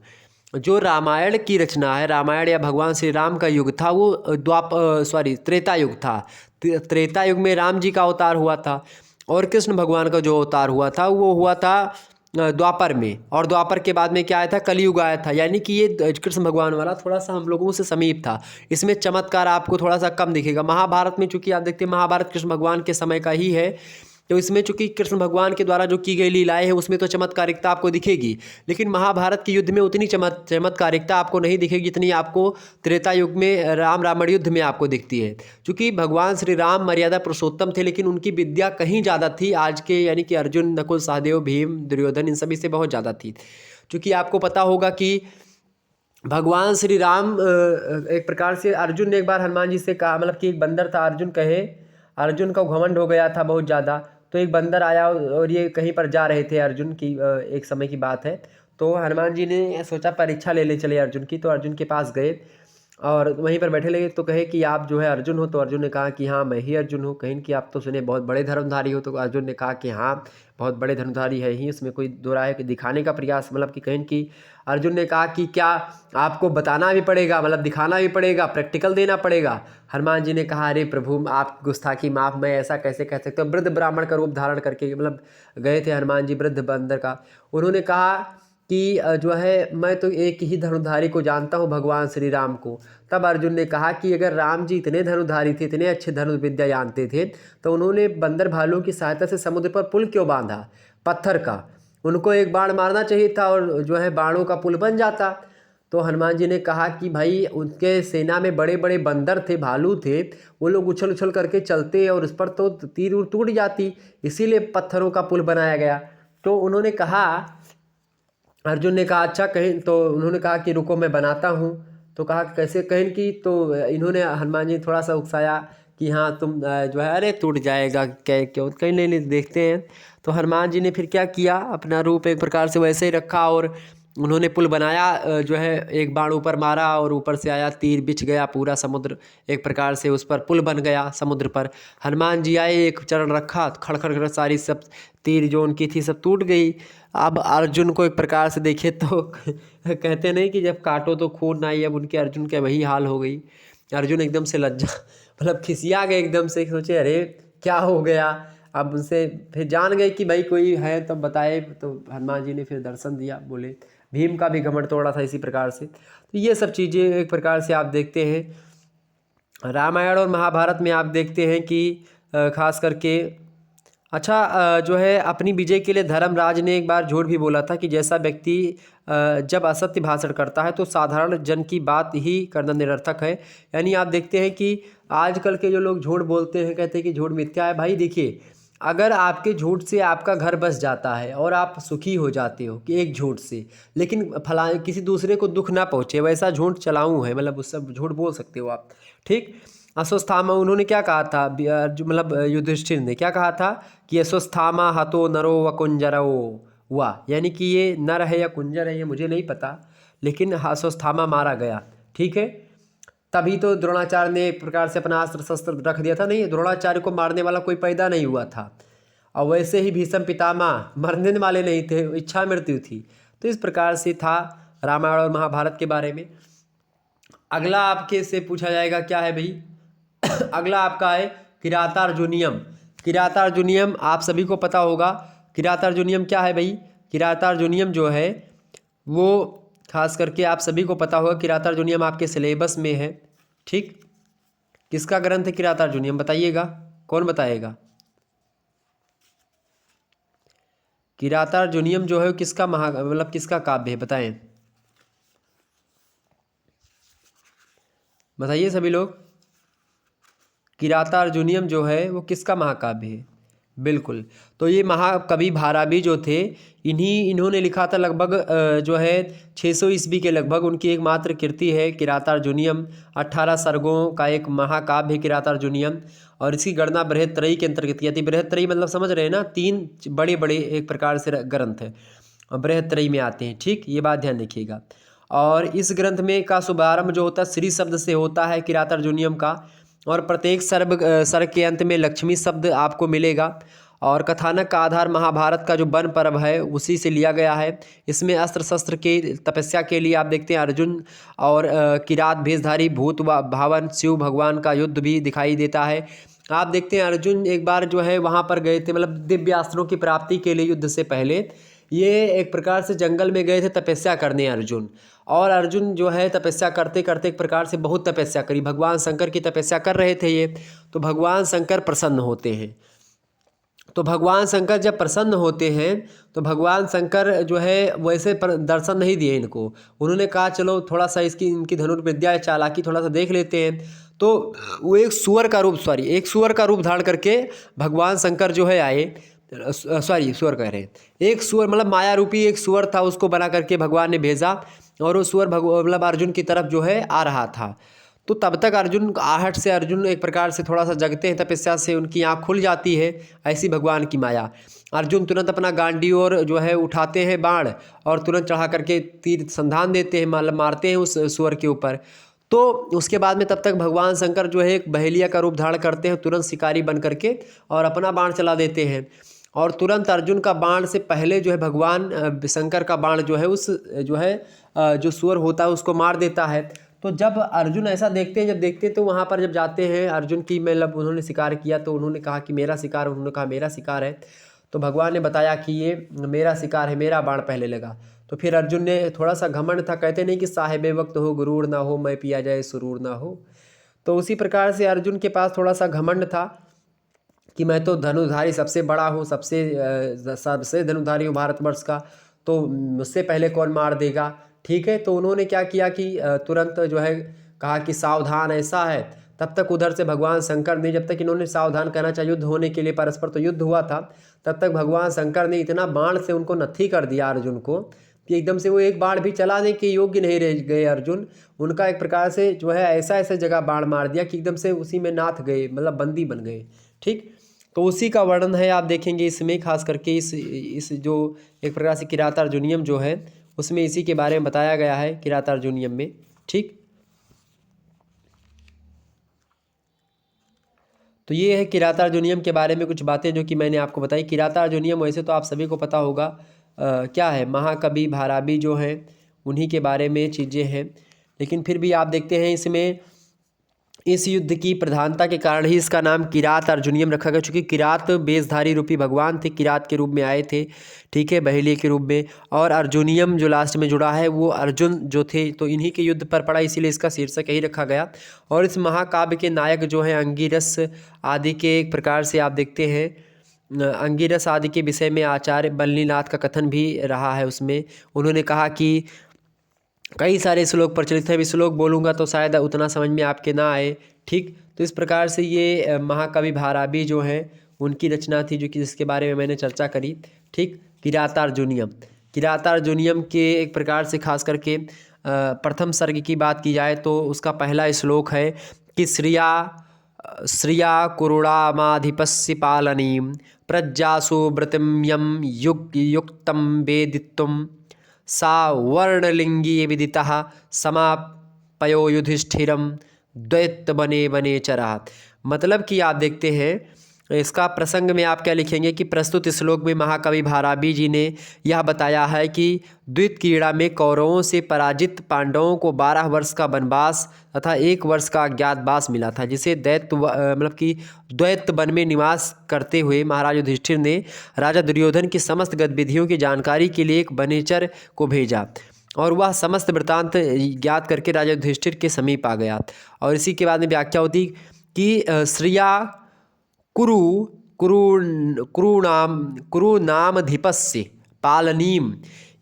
जो रामायण की रचना है, रामायण या भगवान श्री राम का युग था वो त्रेता युग था। त्रेता युग में राम जी का अवतार हुआ था और कृष्ण भगवान का जो अवतार हुआ था वो हुआ था द्वापर में। और द्वापर के बाद में क्या आया था, कलयुग आया था। यानी कि ये कृष्ण भगवान वाला थोड़ा सा हम लोगों से समीप था, इसमें चमत्कार आपको थोड़ा सा कम दिखेगा। महाभारत में चूंकि आप देखते हैं महाभारत कृष्ण भगवान के समय का ही है, तो इसमें चूंकि कृष्ण भगवान के द्वारा जो की गई लीलाएं हैं उसमें तो चमत्कारिकता आपको दिखेगी, लेकिन महाभारत के युद्ध में उतनी चमत्कारिकता आपको नहीं दिखेगी जितनी आपको त्रेता युग में रावण युद्ध में आपको दिखती है। चूँकि भगवान श्री राम मर्यादा पुरुषोत्तम थे, लेकिन उनकी विद्या कहीं ज़्यादा थी आज के, यानी कि अर्जुन, नकुल, सहदेव, भीम, दुर्योधन, इन सभी से बहुत ज़्यादा थी। चूँकि आपको पता होगा कि भगवान श्री राम एक प्रकार से, अर्जुन ने एक बार हनुमान जी से कहा, मतलब कि एक बंदर था, अर्जुन का घमंड हो गया था बहुत ज़्यादा। तो एक बंदर आया और ये कहीं पर जा रहे थे अर्जुन की, एक समय की बात है। तो हनुमान जी ने सोचा परीक्षा ले चले अर्जुन की, तो अर्जुन के पास गए और वहीं पर बैठे लगे। तो कहे कि आप जो है अर्जुन हो? तो अर्जुन ने कहा कि हाँ मैं ही अर्जुन हूँ। कहें कि आप तो सुने बहुत बड़े धर्मधारी हो। तो अर्जुन ने कहा कि हाँ बहुत बड़े धर्मधारी है ही, उसमें कोई दो राय है। कि दिखाने का प्रयास, मतलब कि कहें कि अर्जुन ने कहा कि क्या आपको बताना भी पड़ेगा, मतलब दिखाना भी पड़ेगा, प्रैक्टिकल देना पड़ेगा? हनुमान जी ने कहा अरे प्रभु आप गुस्ताखी माफ़, मैं ऐसा कैसे कह सकते हो। वृद्ध ब्राह्मण का रूप धारण करके मतलब गए थे हनुमान जी वृद्ध बंदर का। उन्होंने कहा कि जो है मैं तो एक ही धनुधारी को जानता हूँ, भगवान श्री राम को। तब अर्जुन ने कहा कि अगर राम जी इतने धनुधारी थे, इतने अच्छे धनुर्विद्या जानते थे, तो उन्होंने बंदर भालू की सहायता से समुद्र पर पुल क्यों बांधा पत्थर का? उनको एक बाण मारना चाहिए था और जो है बाणों का पुल बन जाता। तो हनुमान जी ने कहा कि भाई उनके सेना में बड़े बड़े बंदर थे, भालू थे, वो लोग उछल उछल करके चलते और उस पर तो तीर उर टूट जाती, इसीलिए पत्थरों का पुल बनाया गया। तो उन्होंने कहा, अर्जुन ने कहा अच्छा कहें, तो उन्होंने कहा कि रुको मैं बनाता हूँ। तो कहा कैसे? कहें कि तो इन्होंने हनुमान जी थोड़ा सा उकसाया कि हाँ तुम जो है अरे टूट जाएगा क्यों, कहीं नहीं देखते हैं। तो हनुमान जी ने फिर क्या किया, अपना रूप एक प्रकार से वैसे ही रखा और उन्होंने पुल बनाया। जो है एक बाण ऊपर मारा और ऊपर से आया, तीर बिछ गया, पूरा समुद्र एक प्रकार से उस पर पुल बन गया समुद्र पर। हनुमान जी आए, एक चरण रखा, खड़ खड़ खड़ सारी सब तीर जो उनकी थी सब टूट गई। अब अर्जुन को एक प्रकार से देखे तो कहते नहीं कि जब काटो तो खून ना आई, अब उनके अर्जुन का वही हाल हो गई। अर्जुन एकदम से लज्जा मतलब खिसिया गए एकदम से, सोचे अरे क्या हो गया। अब उनसे फिर जान गए कि भाई कोई है तो बताए। तो हनुमान जी ने फिर दर्शन दिया, बोले भीम का भी घमंड तोड़ा था इसी प्रकार से। तो ये सब चीज़ें एक प्रकार से आप देखते हैं रामायण और महाभारत में, आप देखते हैं कि खास करके अच्छा जो है अपनी विजय के लिए धर्मराज ने एक बार झूठ भी बोला था कि जैसा व्यक्ति जब असत्य भाषण करता है तो साधारण जन की बात ही करना निरर्थक है। यानी आप देखते हैं कि आजकल के जो लोग झूठ बोलते हैं, कहते हैं कि झूठ मिथ्या है। भाई देखिए, अगर आपके झूठ से आपका घर बस जाता है और आप सुखी हो जाते हो कि एक झूठ से, लेकिन फला किसी दूसरे को दुख ना पहुँचे, वैसा झूठ चलाऊँ है, मतलब उस सब झूठ बोल सकते हो आप। ठीक, अश्वत्थामा उन्होंने क्या कहा था, मतलब युधिष्ठिर ने क्या कहा था कि अश्वत्थामा हतो नरो व कुंजरो हुआ, यानी कि ये नर है या कुंजर है ये मुझे नहीं पता, लेकिन अश्वत्थामा मारा गया। ठीक है, तभी तो द्रोणाचार्य ने एक प्रकार से अपना अस्त्र शस्त्र रख दिया था। नहीं, द्रोणाचार्य को मारने वाला कोई पैदा नहीं हुआ था, और वैसे ही भीष्म पितामह मरने वाले नहीं थे, इच्छा मृत्यु थी। तो इस प्रकार से था रामायण और महाभारत के बारे में। अगला आपके से पूछा जाएगा क्या है भाई अगला आपका है किरातार्जुनियम। किरातार्जुनियम आप सभी को पता होगा। किरातार्जुनियम क्या है भाई? किरातार्जुनियम जो है वो खास करके आप सभी को पता होगा। किरातार्जुनियम आपके सिलेबस में है। ठीक, किसका ग्रंथ है किरातार्जुनियम बताइएगा, कौन बताएगा? किरातार्जुनियम जो है किसका मतलब किसका काव्य है, बताएं, बताइए सभी लोग। किरातार्जुनियम जो है वो किसका महाकाव्य है? बिल्कुल, तो ये महाकवि भारवी जो थे, इन्होंने लिखा था लगभग जो है 600 ईस्वी के लगभग। उनकी एकमात्र कृति है किरातार्जुनियम। 18 सर्गों का एक महाकाव्य है किरातार्जुनियम, और इसकी गणना बृहत्त्रयी के अंतर्गत की जाती है। बृहत्त्रयी मतलब समझ रहे हैं ना, 3 बड़े बड़े एक प्रकार से ग्रंथ है। बृहत्त्रयी में आते हैं। ठीक, ये बात ध्यान रखिएगा। और इस ग्रंथ में का शुभारंभ जो होता है श्री शब्द से होता है किरातार्जुनीयम का, और प्रत्येक सर्ग के अंत में लक्ष्मी शब्द आपको मिलेगा। और कथानक का आधार महाभारत का जो वन पर्व है उसी से लिया गया है। इसमें अस्त्र शस्त्र के तपस्या के लिए आप देखते हैं अर्जुन और किरात भेषधारी भूत भावन शिव भगवान का युद्ध भी दिखाई देता है। आप देखते हैं अर्जुन एक बार जो है वहाँ पर गए थे, मतलब दिव्यास्त्रों की प्राप्ति के लिए युद्ध से पहले ये एक प्रकार से जंगल में गए थे तपस्या करने अर्जुन। और अर्जुन जो है तपस्या करते करते एक प्रकार से बहुत तपस्या करी, भगवान शंकर की तपस्या कर रहे थे ये। तो भगवान शंकर प्रसन्न होते हैं। तो भगवान शंकर जब प्रसन्न होते हैं तो भगवान शंकर जो है वैसे दर्शन नहीं दिए इनको। उन्होंने कहा चलो थोड़ा सा इनकी धनुर्विद्या चालाकी थोड़ा सा देख लेते हैं। तो वो एक सुअर का रूप धारण करके भगवान शंकर जो है आए, सुअर कह रहे हैं, एक सुअर मतलब माया रूपी एक सुअर था, उसको बना करके भगवान ने भेजा और वो सुअर मतलब अर्जुन की तरफ जो है आ रहा था। तो तब तक अर्जुन आहट से अर्जुन एक प्रकार से थोड़ा सा जगते हैं, तपस्या से उनकी आँख खुल जाती है, ऐसी भगवान की माया। अर्जुन तुरंत अपना गांडी और जो है उठाते हैं बाण और तुरंत चढ़ा करके तीर संधान देते हैं, मतलब मारते हैं उस सुअर के ऊपर। तो उसके बाद में तब तक भगवान शंकर जो है एक बहेलिया का रूप धारण करते हैं, तुरंत शिकारी बन करके और अपना बाण चला देते हैं। और तुरंत अर्जुन का बाण से पहले जो है भगवान शंकर का बाण जो है उस जो है जो सुअर होता है उसको मार देता है। तो जब अर्जुन ऐसा देखते हैं, तो वहाँ पर जब जाते हैं अर्जुन की मतलब उन्होंने शिकार किया तो उन्होंने कहा कि मेरा शिकार, उन्होंने कहा मेरा शिकार है। तो भगवान ने बताया कि ये मेरा शिकार है, मेरा बाण पहले लगा। तो फिर अर्जुन ने थोड़ा सा घमंड था, कहते नहीं कि साहिबे वक्त हो गुरूर ना हो, मैं पिया जाए सुरूर ना हो। तो उसी प्रकार से अर्जुन के पास थोड़ा सा घमंड था कि मैं तो धनुधारी सबसे बड़ा हूँ, सबसे धनुधारी हूँ भारतवर्ष का, तो मुझसे पहले कौन मार देगा। ठीक है, तो उन्होंने क्या किया कि तुरंत जो है कहा कि सावधान, ऐसा है। तब तक उधर से भगवान शंकर ने, जब तक इन्होंने सावधान कहना चाहिए युद्ध होने के लिए, परस्पर तो युद्ध हुआ था, तब तक भगवान शंकर ने इतना बाण से उनको नत्थी कर दिया अर्जुन को कि एकदम से वो एक बाण भी चलाने के योग्य नहीं रह गए अर्जुन। उनका एक प्रकार से जो है ऐसा ऐसा जगह बाण मार दिया कि एकदम से उसी में नाथ गए, मतलब बंदी बन गए। ठीक, तो उसी का वर्णन है आप देखेंगे इसमें, खास करके इस जो एक प्रकार से किरातार्जुनीयम जो है उसमें इसी के बारे में बताया गया है किरातार्जुनीयम में। ठीक, तो ये है किरातार्जुनीयम के बारे में कुछ बातें जो कि मैंने आपको बताई। किरातार्जुनीयम वैसे तो आप सभी को पता होगा क्या है, महाकवि भारबी जो हैं उन्हीं के बारे में चीज़ें हैं। लेकिन फिर भी आप देखते हैं इसमें इस युद्ध की प्रधानता के कारण ही इसका नाम किरात अर्जुनियम रखा गया, क्योंकि किरात बेसधारी रूपी भगवान थे, किरात के रूप में आए थे। ठीक है, बहेलिये के रूप में। और अर्जुनियम जो लास्ट में जुड़ा है वो अर्जुन जो थे तो इन्हीं के युद्ध पर पड़ा, इसीलिए इसका शीर्षक यही रखा गया। और इस महाकाव्य के नायक जो हैं अंगिरस आदि के एक प्रकार से आप देखते हैं, अंगिरस आदि के विषय में आचार्य बल्लीनाथ का कथन भी रहा है। उसमें उन्होंने कहा कि कई सारे श्लोक प्रचलित है, श्लोक बोलूँगा तो शायद उतना समझ में आपके ना आए। ठीक, तो इस प्रकार से ये महाकवि भारबी जो हैं उनकी रचना थी, जो कि जिसके बारे में मैंने चर्चा करी। ठीक, किरातार्जुनीयम के एक प्रकार से खास करके प्रथम सर्ग की बात की जाए तो उसका पहला श्लोक है कि श्रिया कुरुणामाधिपस्य पालनीं प्रज्जासु व्रतिं यं युक्तं वेदित्वं सा वर्णलिंगी विदितः समापयो युधिष्ठिरं द्वैत बने बने चरा। मतलब कि आप देखते हैं इसका प्रसंग में आप क्या लिखेंगे कि प्रस्तुत श्लोक में महाकवि भारबी जी ने यह बताया है कि द्वैत क्रीड़ा में कौरवों से पराजित पांडवों को 12 वर्ष का वनवास तथा 1 वर्ष का अज्ञातवास मिला था, जिसे मतलब कि द्वैत वन में निवास करते हुए महाराज युधिष्ठिर ने राजा दुर्योधन की समस्त गतिविधियों की जानकारी के लिए एक वनेचर को भेजा और वह समस्त वृत्तांत ज्ञात करके राजा युधिष्ठिर के समीप आ गया। और इसी के बाद में व्याख्या होती कि श्रिया कुरु नामधिपस्य पालनीम,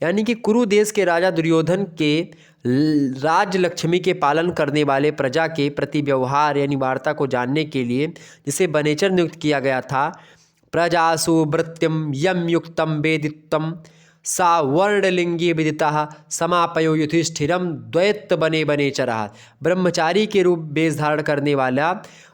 यानी कि कुरु देश के राजा दुर्योधन के राज्य लक्ष्मी के पालन करने वाले प्रजा के प्रति व्यवहार यानी वार्ता को जानने के लिए जिसे वनेचर नियुक्त किया गया था। प्रजासु वृत्तिम यम युक्तम वेदित्वम सा वर्णलिंगी विदिता समापयो युधिष्ठिरम द्वैत बने बने चरा। ब्रह्मचारी के रूप वेश धारण करने वाला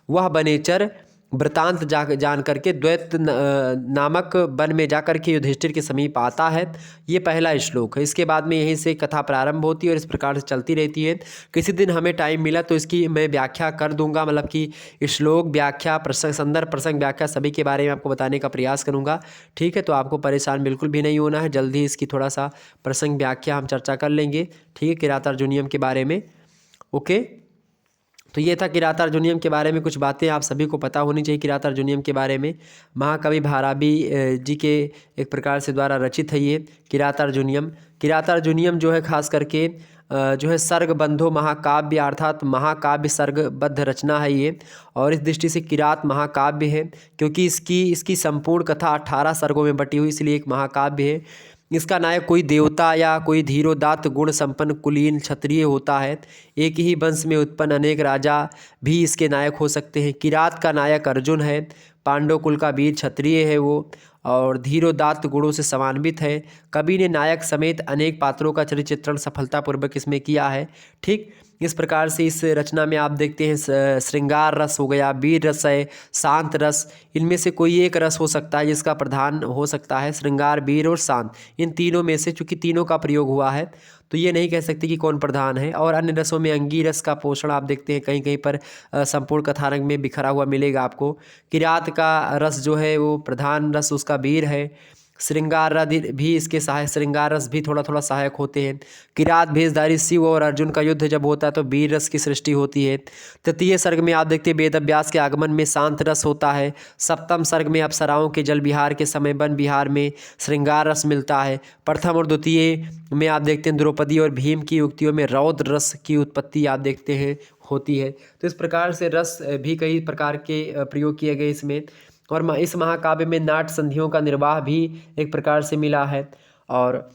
वह वनेचर वृतांत जान करके द्वैत नामक वन में जा करके युधिष्ठिर के समीप आता है। ये पहला श्लोक है। इसके बाद में यहीं से कथा प्रारंभ होती है और इस प्रकार से चलती रहती है। किसी दिन हमें टाइम मिला तो इसकी मैं व्याख्या कर दूंगा, मतलब कि श्लोक व्याख्या, प्रसंग, संदर्भ, प्रसंग, व्याख्या सभी के बारे में आपको बताने का प्रयास करूँगा। ठीक है, तो आपको परेशान बिल्कुल भी नहीं होना है। जल्दी इसकी थोड़ा सा प्रसंग व्याख्या हम चर्चा कर लेंगे। ठीक है, किरातार्जुनीयम के बारे में। ओके, तो ये था किरातार्जुनीयम के बारे में कुछ बातें आप सभी को पता होनी चाहिए। किरातार्जुनीयम के बारे में महाकवि भारवी जी के एक प्रकार से द्वारा रचित है ये किरातार्जुनीयम। किरातार्जुनीयम जो है खास करके जो है सर्गबंधो महाकाव्य अर्थात महाकाव्य सर्गबद्ध रचना है ये, और इस दृष्टि से किरात महाकाव्य है क्योंकि इसकी संपूर्ण कथा 18 सर्गों में बटी हुई, इसलिए एक महाकाव्य है। इसका नायक कोई देवता या कोई धीरोदात्त गुण संपन्न कुलीन क्षत्रिय होता है। एक ही वंश में उत्पन्न अनेक राजा भी इसके नायक हो सकते हैं। किरात का नायक अर्जुन है, पांडव कुल का वीर क्षत्रिय है वो, और धीरोदात्त गुणों से समान्वित है। कवि ने नायक समेत अनेक पात्रों का चरित्र चित्रण सफलतापूर्वक इसमें किया है। ठीक, इस प्रकार से इस रचना में आप देखते हैं श्रृंगार रस हो गया, वीर रस है, शांत रस, इनमें से कोई एक रस हो सकता है जिसका प्रधान हो सकता है श्रृंगार, वीर और शांत। इन तीनों में से चूंकि तीनों का प्रयोग हुआ है तो ये नहीं कह सकते कि कौन प्रधान है। और अन्य रसों में अंगी रस का पोषण आप देखते हैं कहीं कहीं पर संपूर्ण कथानक में बिखरा हुआ मिलेगा आपको। किरात का रस जो है वो प्रधान रस उसका वीर है। श्रृंगार रस भी इसके सहायक, श्रृंगार रस भी थोड़ा थोड़ा सहायक होते हैं। किरात भेषधारी शिव और अर्जुन का युद्ध जब होता है तो वीर रस की सृष्टि होती है। तृतीय सर्ग में आप देखते हैं वेद अभ्यास के आगमन में शांत रस होता है। सप्तम सर्ग में अप्सराओं के जल विहार के समय वन विहार में श्रृंगार रस मिलता है। प्रथम और द्वितीय में आप देखते हैं द्रौपदी और भीम की युक्तियों में रौद्र रस की उत्पत्ति आप देखते हैं होती है। तो इस प्रकार से रस भी कई प्रकार के प्रयोग किए गए इसमें। और इस महाकाव्य में नाट्य संधियों का निर्वाह भी एक प्रकार से मिला है। और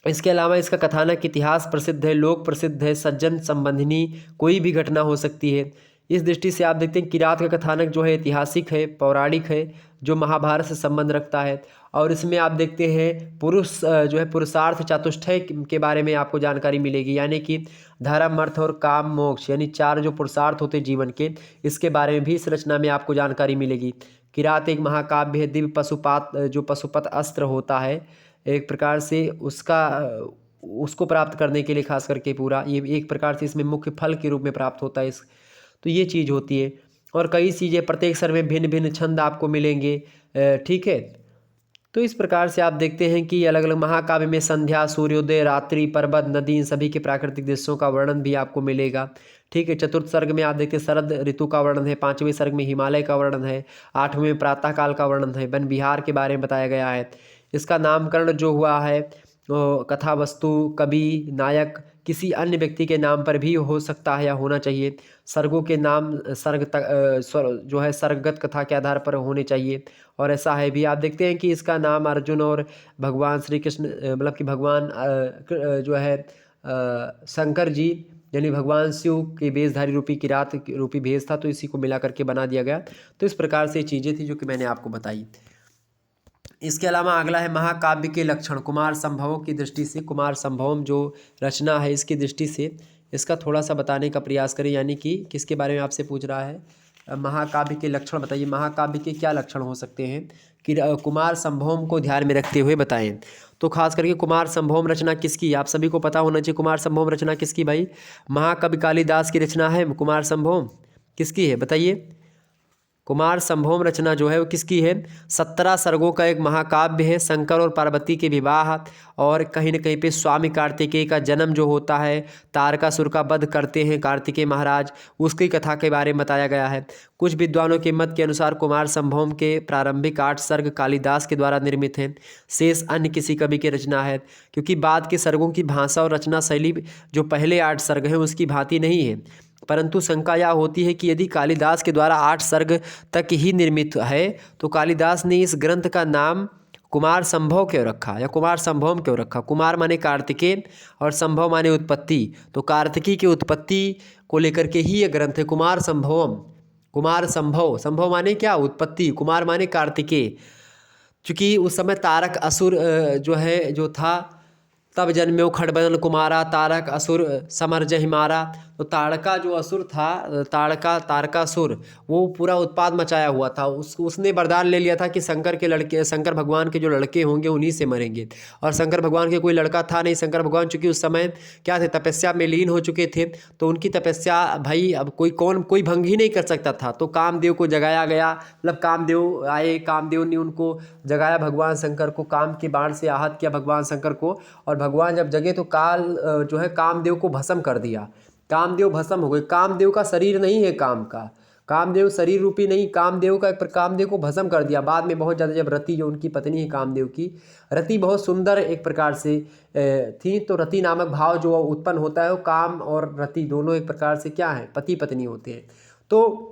इसके अलावा इसका कथानक इतिहास प्रसिद्ध है, लोक प्रसिद्ध है, सज्जन संबंधिनी कोई भी घटना हो सकती है। इस दृष्टि से आप देखते हैं किरात का कथानक जो है ऐतिहासिक है, पौराणिक है, जो महाभारत से संबंध रखता है। और इसमें आप देखते हैं पुरुष जो है पुरुषार्थ चतुष्टय के बारे में आपको जानकारी मिलेगी, यानी कि धर्म, अर्थ और काम, मोक्ष, यानी 4 जो पुरुषार्थ होते जीवन के, इसके बारे में भी इस रचना में आपको जानकारी मिलेगी। किरात एक महाकाव्य है। दिव्य पशुपात जो पशुपत अस्त्र होता है एक प्रकार से उसको प्राप्त करने के लिए खास करके पूरा ये एक प्रकार से इसमें मुख्य फल के रूप में प्राप्त होता है तो ये चीज़ होती है। और कई चीज़ें प्रत्येक स्वर में भिन्न भिन्न छंद आपको मिलेंगे। ठीक है, तो इस प्रकार से आप देखते हैं कि अलग अलग महाकाव्य में संध्या, सूर्योदय, रात्रि, पर्वत, नदी, इन सभी के प्राकृतिक दृश्यों का वर्णन भी आपको मिलेगा। ठीक है, चतुर्थ सर्ग में आप देखते हैं शरद ऋतु का वर्णन है, 5वें सर्ग में हिमालय का वर्णन है, 8वें में प्रातःकाल का वर्णन है, वन विहार के बारे में बताया गया है। इसका नामकरण जो हुआ है कथा वस्तु, कवि, नायक किसी अन्य व्यक्ति के नाम पर भी हो सकता है या होना चाहिए। सर्गों के नाम जो है सर्गगत कथा के आधार पर होने चाहिए, और ऐसा है भी। आप देखते हैं कि इसका नाम अर्जुन और भगवान श्री कृष्ण मतलब कि भगवान जो है शंकर जी यानी भगवान शिव के वेशधारी रूपी किरात रूपी भेष था, तो इसी को मिला करके बना दिया गया। तो इस प्रकार से चीज़ें थी जो कि मैंने आपको बताई। इसके अलावा अगला है महाकाव्य के लक्षण। कुमार संभवों की दृष्टि से, कुमार संभवम जो रचना है इसकी दृष्टि से इसका थोड़ा सा बताने का प्रयास करें, यानी कि किसके बारे में आपसे पूछ रहा है, महाकाव्य के लक्षण बताइए। महाकाव्य के क्या लक्षण हो सकते हैं कि कुमार संभवम को ध्यान में रखते हुए बताएं। तो खास करके कुमार संभवम रचना किसकी, आप सभी को पता होना चाहिए। कुमार संभवम रचना किसकी भाई? महाकवि कालिदास की रचना है कुमार संभवम। किसकी है बताइए? कुमार संभवम रचना जो है वो किसकी है? 17 सर्गों का एक महाकाव्य है। शंकर और पार्वती के विवाह और कहीं न कहीं पे स्वामी कार्तिकेय का जन्म जो होता है, तारकासुर का वध करते हैं कार्तिकेय महाराज, उसकी कथा के बारे में बताया गया है। कुछ विद्वानों के मत के अनुसार कुमार संभवम के प्रारंभिक 8 सर्ग कालिदास के द्वारा निर्मित हैं, शेष अन्य किसी कवि की रचना है, क्योंकि बाद के सर्गों की भाषा और रचना शैली जो पहले 8 सर्ग हैं उसकी भांति नहीं है। परंतु शंका यह होती है कि यदि कालिदास के द्वारा 8 सर्ग तक ही निर्मित है तो कालिदास ने इस ग्रंथ का नाम कुमार संभव क्यों रखा या कुमार संभवम क्यों रखा? कुमार माने कार्तिकेय और संभव माने उत्पत्ति, तो कार्तिकी की उत्पत्ति को लेकर के ही यह ग्रंथ है कुमार संभवम। कुमार संभव, संभव माने क्या? उत्पत्ति, कुमार माने कार्तिकेय। चूँकि उस समय तारक असुर जो था तब जन्म्यो खड़बदन कुमारा, तारक असुर समर जहि मारा। तो ताड़का जो असुर था, तारकासुर, वो पूरा उत्पाद मचाया हुआ था। उसने वरदान ले लिया था कि शंकर भगवान के जो लड़के होंगे उन्हीं से मरेंगे। और शंकर भगवान के कोई लड़का था नहीं। शंकर भगवान चूंकि उस समय क्या थे, तपस्या में लीन हो चुके थे, तो उनकी तपस्या भाई अब कोई भंग ही नहीं कर सकता था। तो कामदेव को जगाया गया, मतलब कामदेव आए, कामदेव ने उनको जगाया, भगवान शंकर को काम के बाण से आहत किया भगवान शंकर को। और भगवान जब जगे तो काल जो है कामदेव को भस्म कर दिया। कामदेव भस्म हो गए। कामदेव का शरीर नहीं है कामदेव शरीर रूपी नहीं, कामदेव को भस्म कर दिया। बाद में बहुत ज़्यादा जब रति जो उनकी पत्नी है कामदेव की, रति बहुत सुंदर एक प्रकार से थी, तो रति नामक भाव जो उत्पन्न होता है वो काम और रति दोनों एक प्रकार से क्या है, पति पत्नी होते हैं। तो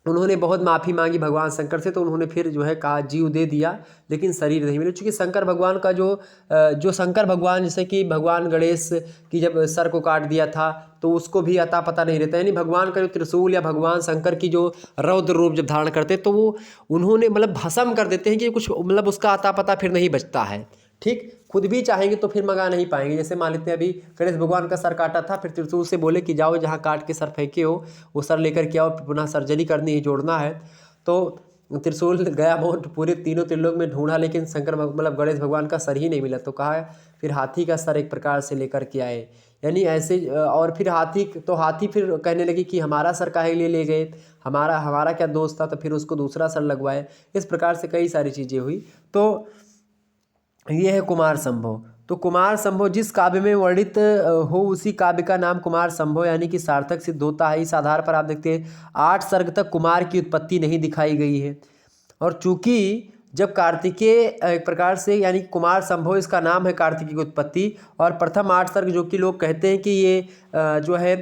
उन्होंने बहुत माफ़ी मांगी भगवान शंकर से, तो उन्होंने फिर जो है कहा जीव दे दिया, लेकिन शरीर नहीं मिला। चूँकि शंकर भगवान का जो शंकर भगवान, जैसे कि भगवान गणेश की जब सर को काट दिया था तो उसको भी अता पता नहीं रहता, यानी भगवान का जो त्रिशूल या भगवान शंकर की जो रौद्र रूप जब धारण करते तो वो उन्होंने मतलब भस्म कर देते हैं कि कुछ मतलब उसका अता पता फिर नहीं बचता है। ठीक, खुद भी चाहेंगे तो फिर मंगा नहीं पाएंगे। जैसे मान लेते हैं अभी गणेश भगवान का सर काटा था, फिर त्रिशूल से बोले कि जाओ जहाँ काट के सर फेंके हो वो सर लेकर के आओ, पुनः सर्जरी करनी है, जोड़ना है। तो त्रिशूल गया बहुत पूरे तीनों त्रिलोक में ढूंढा, लेकिन मतलब गणेश भगवान का सर ही नहीं मिला। तो कहा फिर हाथी का सर एक प्रकार से लेकर के आए, यानी ऐसे। और फिर हाथी फिर कहने लगी कि हमारा सर काहे लिए ले गए, हमारा क्या दोस्त था, तो फिर उसको दूसरा सर लगवाए। इस प्रकार से कई सारी चीज़ें हुई। तो ये है कुमार संभव। तो कुमार संभव जिस काव्य में वर्णित हो उसी काव्य का नाम कुमार संभव यानी कि सार्थक सिद्ध होता है। इस आधार पर आप देखते हैं 8 सर्ग तक कुमार की उत्पत्ति नहीं दिखाई गई है। और चूंकि जब कार्तिकेय एक प्रकार से यानी कुमार संभव इसका नाम है कार्तिकेय की उत्पत्ति, और प्रथम 8 सर्ग जो कि लोग कहते हैं कि ये जो है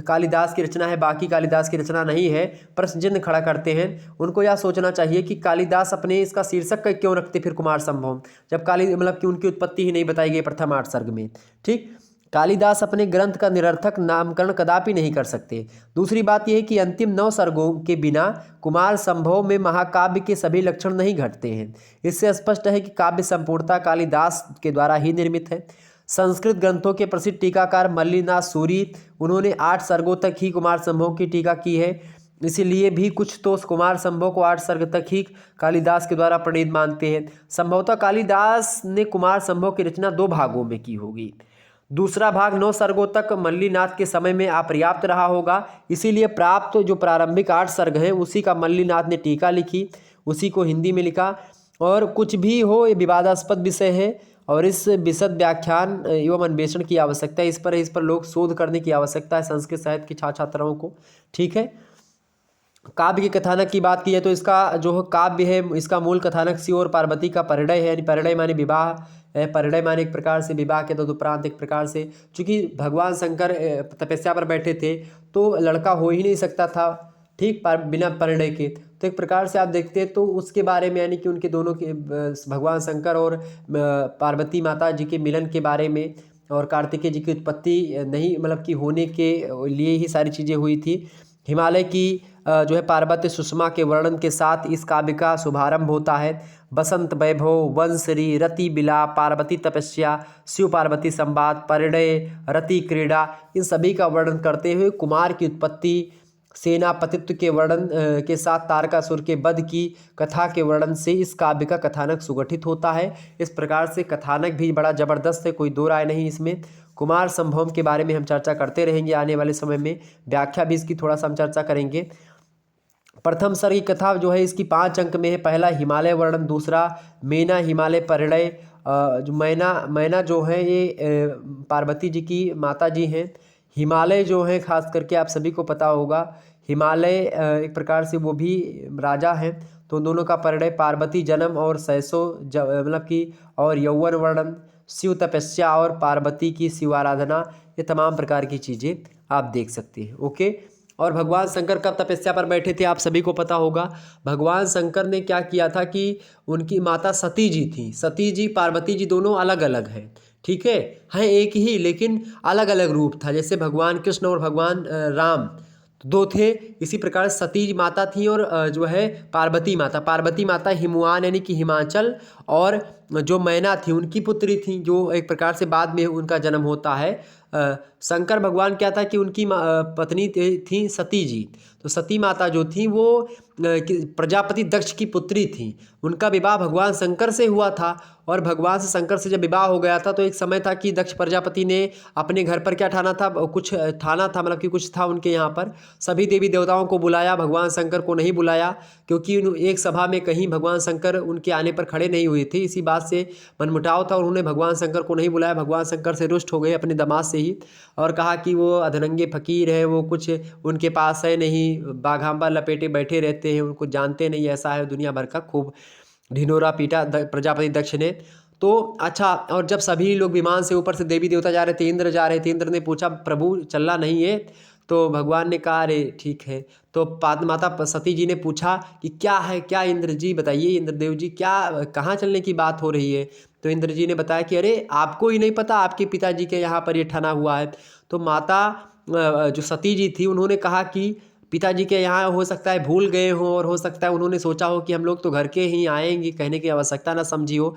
कालिदास की रचना है, बाकी कालिदास की रचना नहीं है, प्रश्न चिन्ह खड़ा करते हैं। उनको यह सोचना चाहिए कि कालिदास अपने इसका शीर्षक क्यों रखते फिर कुमार संभव, जब मतलब कि उनकी उत्पत्ति ही नहीं बताई गई प्रथम 8 सर्ग में। ठीक, कालिदास अपने ग्रंथ का निरर्थक नामकरण कदापि नहीं कर सकते। दूसरी बात यह है कि अंतिम 9 सर्गों के बिना कुमार संभव में महाकाव्य के सभी लक्षण नहीं घटते हैं। इससे स्पष्ट है कि काव्य संपूर्णता कालिदास के द्वारा ही निर्मित है। संस्कृत ग्रंथों के प्रसिद्ध टीकाकार मल्लिनाथ सूरी, उन्होंने 8 सर्गों तक ही कुमार संभव की टीका की है। इसीलिए भी कुछ तो कुमार संभव को 8 सर्ग तक ही कालिदास के द्वारा प्रणीत मानते हैं। संभवतः कालिदास ने कुमार संभव की रचना 2 भागों में की होगी। दूसरा भाग 9 सर्गों तक मल्लिनाथ के समय में अपर्याप्त रहा होगा, इसीलिए प्राप्त जो प्रारंभिक 8 सर्ग हैं उसी का मल्लिनाथ ने टीका लिखी, उसी को हिंदी में लिखा। और कुछ भी हो ये विवादास्पद विषय है और इस विशद व्याख्यान एवं अन्वेषण की आवश्यकता है। इस पर लोग शोध करने की आवश्यकता है संस्कृत साहित्य के छात्राओं को। ठीक है, काव्य के कथानक की बात की है तो इसका जो काव्य है इसका मूल कथानक शिव और पार्वती का परिणय है, यानी परिणय माने विवाह, परिणय माने एक प्रकार से विवाह के तदुपरांत एक प्रकार से, चूँकि भगवान शंकर तपस्या पर बैठे थे तो लड़का हो ही नहीं सकता था, ठीक, बिना परिणय के। तो एक प्रकार से आप देखते हैं तो उसके बारे में यानी कि उनके दोनों के भगवान शंकर और पार्वती माता जी के मिलन के बारे में और कार्तिकेय जी की उत्पत्ति नहीं मतलब कि होने के लिए ही सारी चीज़ें हुई थी। हिमालय की जो है पार्वती सुषमा के वर्णन के साथ इस काव्य का शुभारंभ होता है। बसंत वैभव, वंशरी, रति बिला, पार्वती तपस्या, शिव पार्वती संवाद, परिणय, रति क्रीड़ा, इन सभी का वर्णन करते हुए कुमार की उत्पत्ति, सेनापतित्व के वर्णन के साथ तारकासुर के वध की कथा के वर्णन से इस काव्य का कथानक सुगठित होता है। इस प्रकार से कथानक भी बड़ा जबरदस्त है, कोई दो राय नहीं इसमें। कुमार संभव के बारे में हम चर्चा करते रहेंगे आने वाले समय में, व्याख्या भी इसकी थोड़ा सा हम चर्चा करेंगे। प्रथम सर्ग की कथा जो है इसकी 5 अंक में है। पहला हिमालय वर्णन, दूसरा मैना हिमालय परिणय। जो मैना जो है ये पार्वती जी की माता जी हैं। हिमालय जो है खास करके आप सभी को पता होगा, हिमालय एक प्रकार से वो भी राजा हैं। तो दोनों का परिणय, पार्वती जन्म और सैसो मतलब कि और यौवन वर्णन, शिव तपस्या और पार्वती की शिव आराधना, ये तमाम प्रकार की चीज़ें आप देख सकते हैं। ओके, और भगवान शंकर कब तपस्या पर बैठे थे आप सभी को पता होगा। भगवान शंकर ने क्या किया था कि उनकी माता सती जी थी, सती जी पार्वती जी दोनों अलग अलग हैं, ठीक है, हैं एक ही लेकिन अलग अलग रूप था। जैसे भगवान कृष्ण और भगवान राम दो थे, इसी प्रकार सती माता थी और जो है पार्वती माता हिमवान यानी कि हिमाचल, और जो मैना थी उनकी पुत्री थी, जो एक प्रकार से बाद में उनका जन्म होता है शंकर भगवान क्या था कि उनकी पत्नी थी सती जी। तो सती माता जो थी वो प्रजापति दक्ष की पुत्री थी। उनका विवाह भगवान शंकर से हुआ था और भगवान से शंकर से जब विवाह हो गया था तो एक समय था कि दक्ष प्रजापति ने अपने घर पर क्या ठाना था, कुछ ठाना था, मतलब कि कुछ था उनके यहाँ पर। सभी देवी देवताओं को बुलाया, भगवान शंकर को नहीं बुलाया, क्योंकि एक सभा में कहीं भगवान शंकर उनके आने पर खड़े नहीं हुए थे। इसी बात से मनमुटाव था और उन्होंने भगवान शंकर को नहीं बुलाया। भगवान शंकर से रुष्ट हो गए अपने दामाद से ही और कहा कि वो अधरंगे फकीर है, वो कुछ उनके पास है नहीं, बाघांबा लपेटे बैठे रहते हैं, उनको जानते नहीं, ऐसा है दुनिया भर का। खूब ढिंढोरा पीटा प्रजापति दक्ष ने। तो अच्छा, और जब सभी लोग विमान से ऊपर से देवी देवता जा रहे थे, इंद्र जा रहे थे, इंद्र ने पूछा प्रभु चलना नहीं है, तो भगवान ने कहा अरे ठीक है। तो माता सती जी ने पूछा कि क्या है, क्या इंद्र जी बताइए, इंद्रदेव जी क्या कहाँ चलने की बात हो रही है। तो इंद्र जी ने बताया कि अरे आपको ही नहीं पता, आपके पिताजी के यहाँ पर ये ठना हुआ है। तो माता जो सती जी थी उन्होंने कहा कि पिताजी के यहाँ हो सकता है भूल गए हों और हो सकता है उन्होंने सोचा हो कि हम लोग तो घर के ही आएंगे, कहने की आवश्यकता ना समझी हो।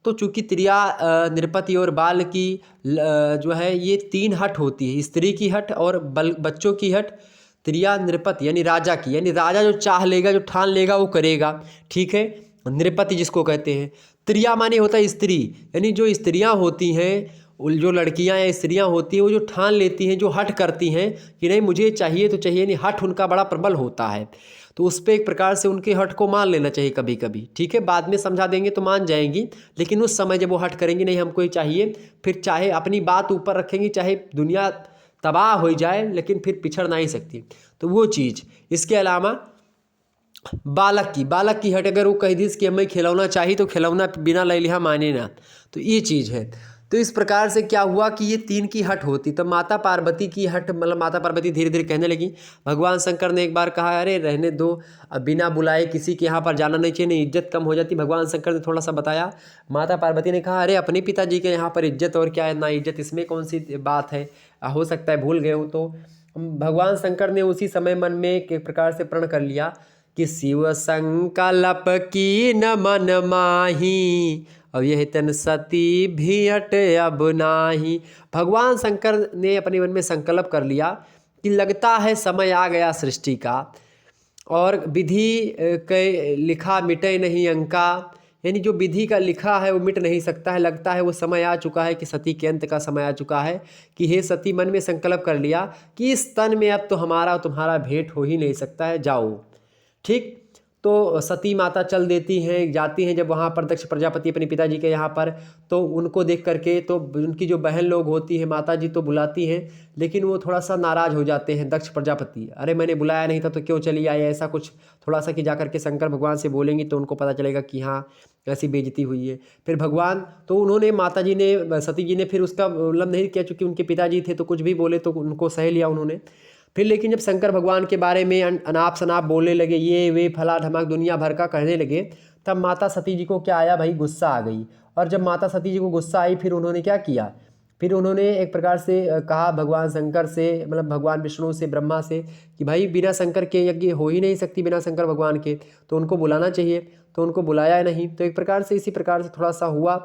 तो चूंकि त्रिया नृपति और बाल की जो है ये 3 हट होती है, स्त्री की हट और बच्चों की हट। त्रिया नृपति यानी राजा की, यानी राजा जो चाह लेगा, जो ठान लेगा वो करेगा, ठीक है। नृपति जिसको कहते हैं। त्रिया माने होता है स्त्री, यानी जो स्त्रियां होती हैं, जो लड़कियां या स्त्रियां होती हैं वो जो ठान लेती हैं, जो हठ करती हैं कि नहीं मुझे चाहिए तो चाहिए, यानी हठ उनका बड़ा प्रबल होता है। तो उस पर एक प्रकार से उनके हठ को मान लेना चाहिए कभी कभी, ठीक है। बाद में समझा देंगे तो मान जाएंगी, लेकिन उस समय जब वो हठ करेंगी नहीं हमको ही चाहिए, फिर चाहे अपनी बात ऊपर रखेंगी, चाहे दुनिया तबाह हो जाए, लेकिन फिर पिछड़ नहीं सकती। तो वो चीज़। इसके अलावा बालक की हट, अगर वो कह दी कि हमें खिलौना चाहिए तो खिलौना बिना ले लिया माने ना, तो ये चीज़ है। तो इस प्रकार से क्या हुआ कि ये 3 की हट होती। तो माता पार्वती की हट, मतलब माता पार्वती धीरे धीरे कहने लगी। भगवान शंकर ने एक बार कहा अरे रहने दो, अब बिना बुलाए किसी के यहाँ पर जाना नहीं चाहिए, नहीं इज्जत कम हो जाती। भगवान शंकर ने थोड़ा सा बताया। माता पार्वती ने कहा अरे अपने पिताजी के यहाँ पर इज्जत और क्या है ना इज्जत, इसमें कौन सी बात है, हो सकता है भूल गए हो। तो भगवान शंकर ने उसी समय मन में एक प्रकार से प्रण कर लिया कि शिव संकल्प की न मन माही, अब यह तन सती भी हट अब नाही। भगवान शंकर ने अपने मन में संकल्प कर लिया कि लगता है समय आ गया सृष्टि का, और विधि के लिखा मिटे नहीं अंका, यानी जो विधि का लिखा है वो मिट नहीं सकता है। लगता है वो समय आ चुका है कि सती के अंत का समय आ चुका है। कि हे सती, मन में संकल्प कर लिया कि इस तन में अब तो हमारा और तुम्हारा भेंट हो ही नहीं सकता है, जाओ, ठीक। तो सती माता चल देती हैं, जाती हैं जब वहाँ पर दक्ष प्रजापति अपने पिताजी के यहाँ पर, तो उनको देख करके तो उनकी जो बहन लोग होती हैं माता जी तो बुलाती हैं, लेकिन वो थोड़ा सा नाराज़ हो जाते हैं दक्ष प्रजापति, अरे मैंने बुलाया नहीं था तो क्यों चली आई, ऐसा कुछ थोड़ा सा कि जा करके शंकर भगवान से बोलेंगी तो उनको पता चलेगा कि हाँ ऐसी बेइज्जती हुई है। फिर भगवान तो उन्होंने, माता जी ने, सती जी ने फिर उसका उल्लंघन नहीं किया, चूँकि उनके पिताजी थे तो कुछ भी बोले तो उनको सह लिया उन्होंने। फिर लेकिन जब शंकर भगवान के बारे में अनाप शनाप बोलने लगे, ये वे फला ढमाक दुनिया भर का कहने लगे, तब माता सती जी को क्या आया भाई, गुस्सा आ गई। और जब माता सती जी को गुस्सा आई फिर उन्होंने क्या किया, फिर उन्होंने एक प्रकार से कहा भगवान शंकर से, मतलब भगवान विष्णु से, ब्रह्मा से, कि भाई बिना शंकर के यज्ञ हो ही नहीं सकती, बिना शंकर भगवान के, तो उनको बुलाना चाहिए। तो उनको बुलाया नहीं। तो एक प्रकार से इसी प्रकार से थोड़ा सा हुआ।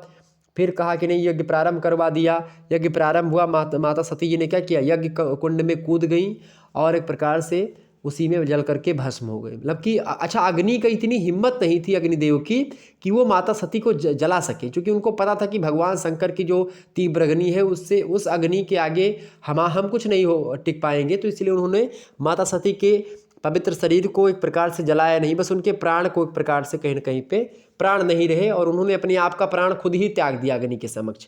फिर कहा कि नहीं यज्ञ प्रारंभ करवा दिया। यज्ञ प्रारंभ हुआ, माता सती जी ने क्या किया, यज्ञ कुंड में कूद गई और एक प्रकार से उसी में जल करके भस्म हो गए। मतलब कि अच्छा, अग्नि का इतनी हिम्मत नहीं थी अग्निदेव की कि वो माता सती को जला सके, क्योंकि उनको पता था कि भगवान शंकर की जो तीव्र अग्नि है उससे, उस अग्नि के आगे हम कुछ नहीं हो टिक पाएंगे। तो इसलिए उन्होंने माता सती के पवित्र शरीर को एक प्रकार से जलाया नहीं, बस उनके प्राण को एक प्रकार से कहीं न कहीं पे प्राण नहीं रहे और उन्होंने अपने आप का प्राण खुद ही त्याग दिया अग्नि के समक्ष।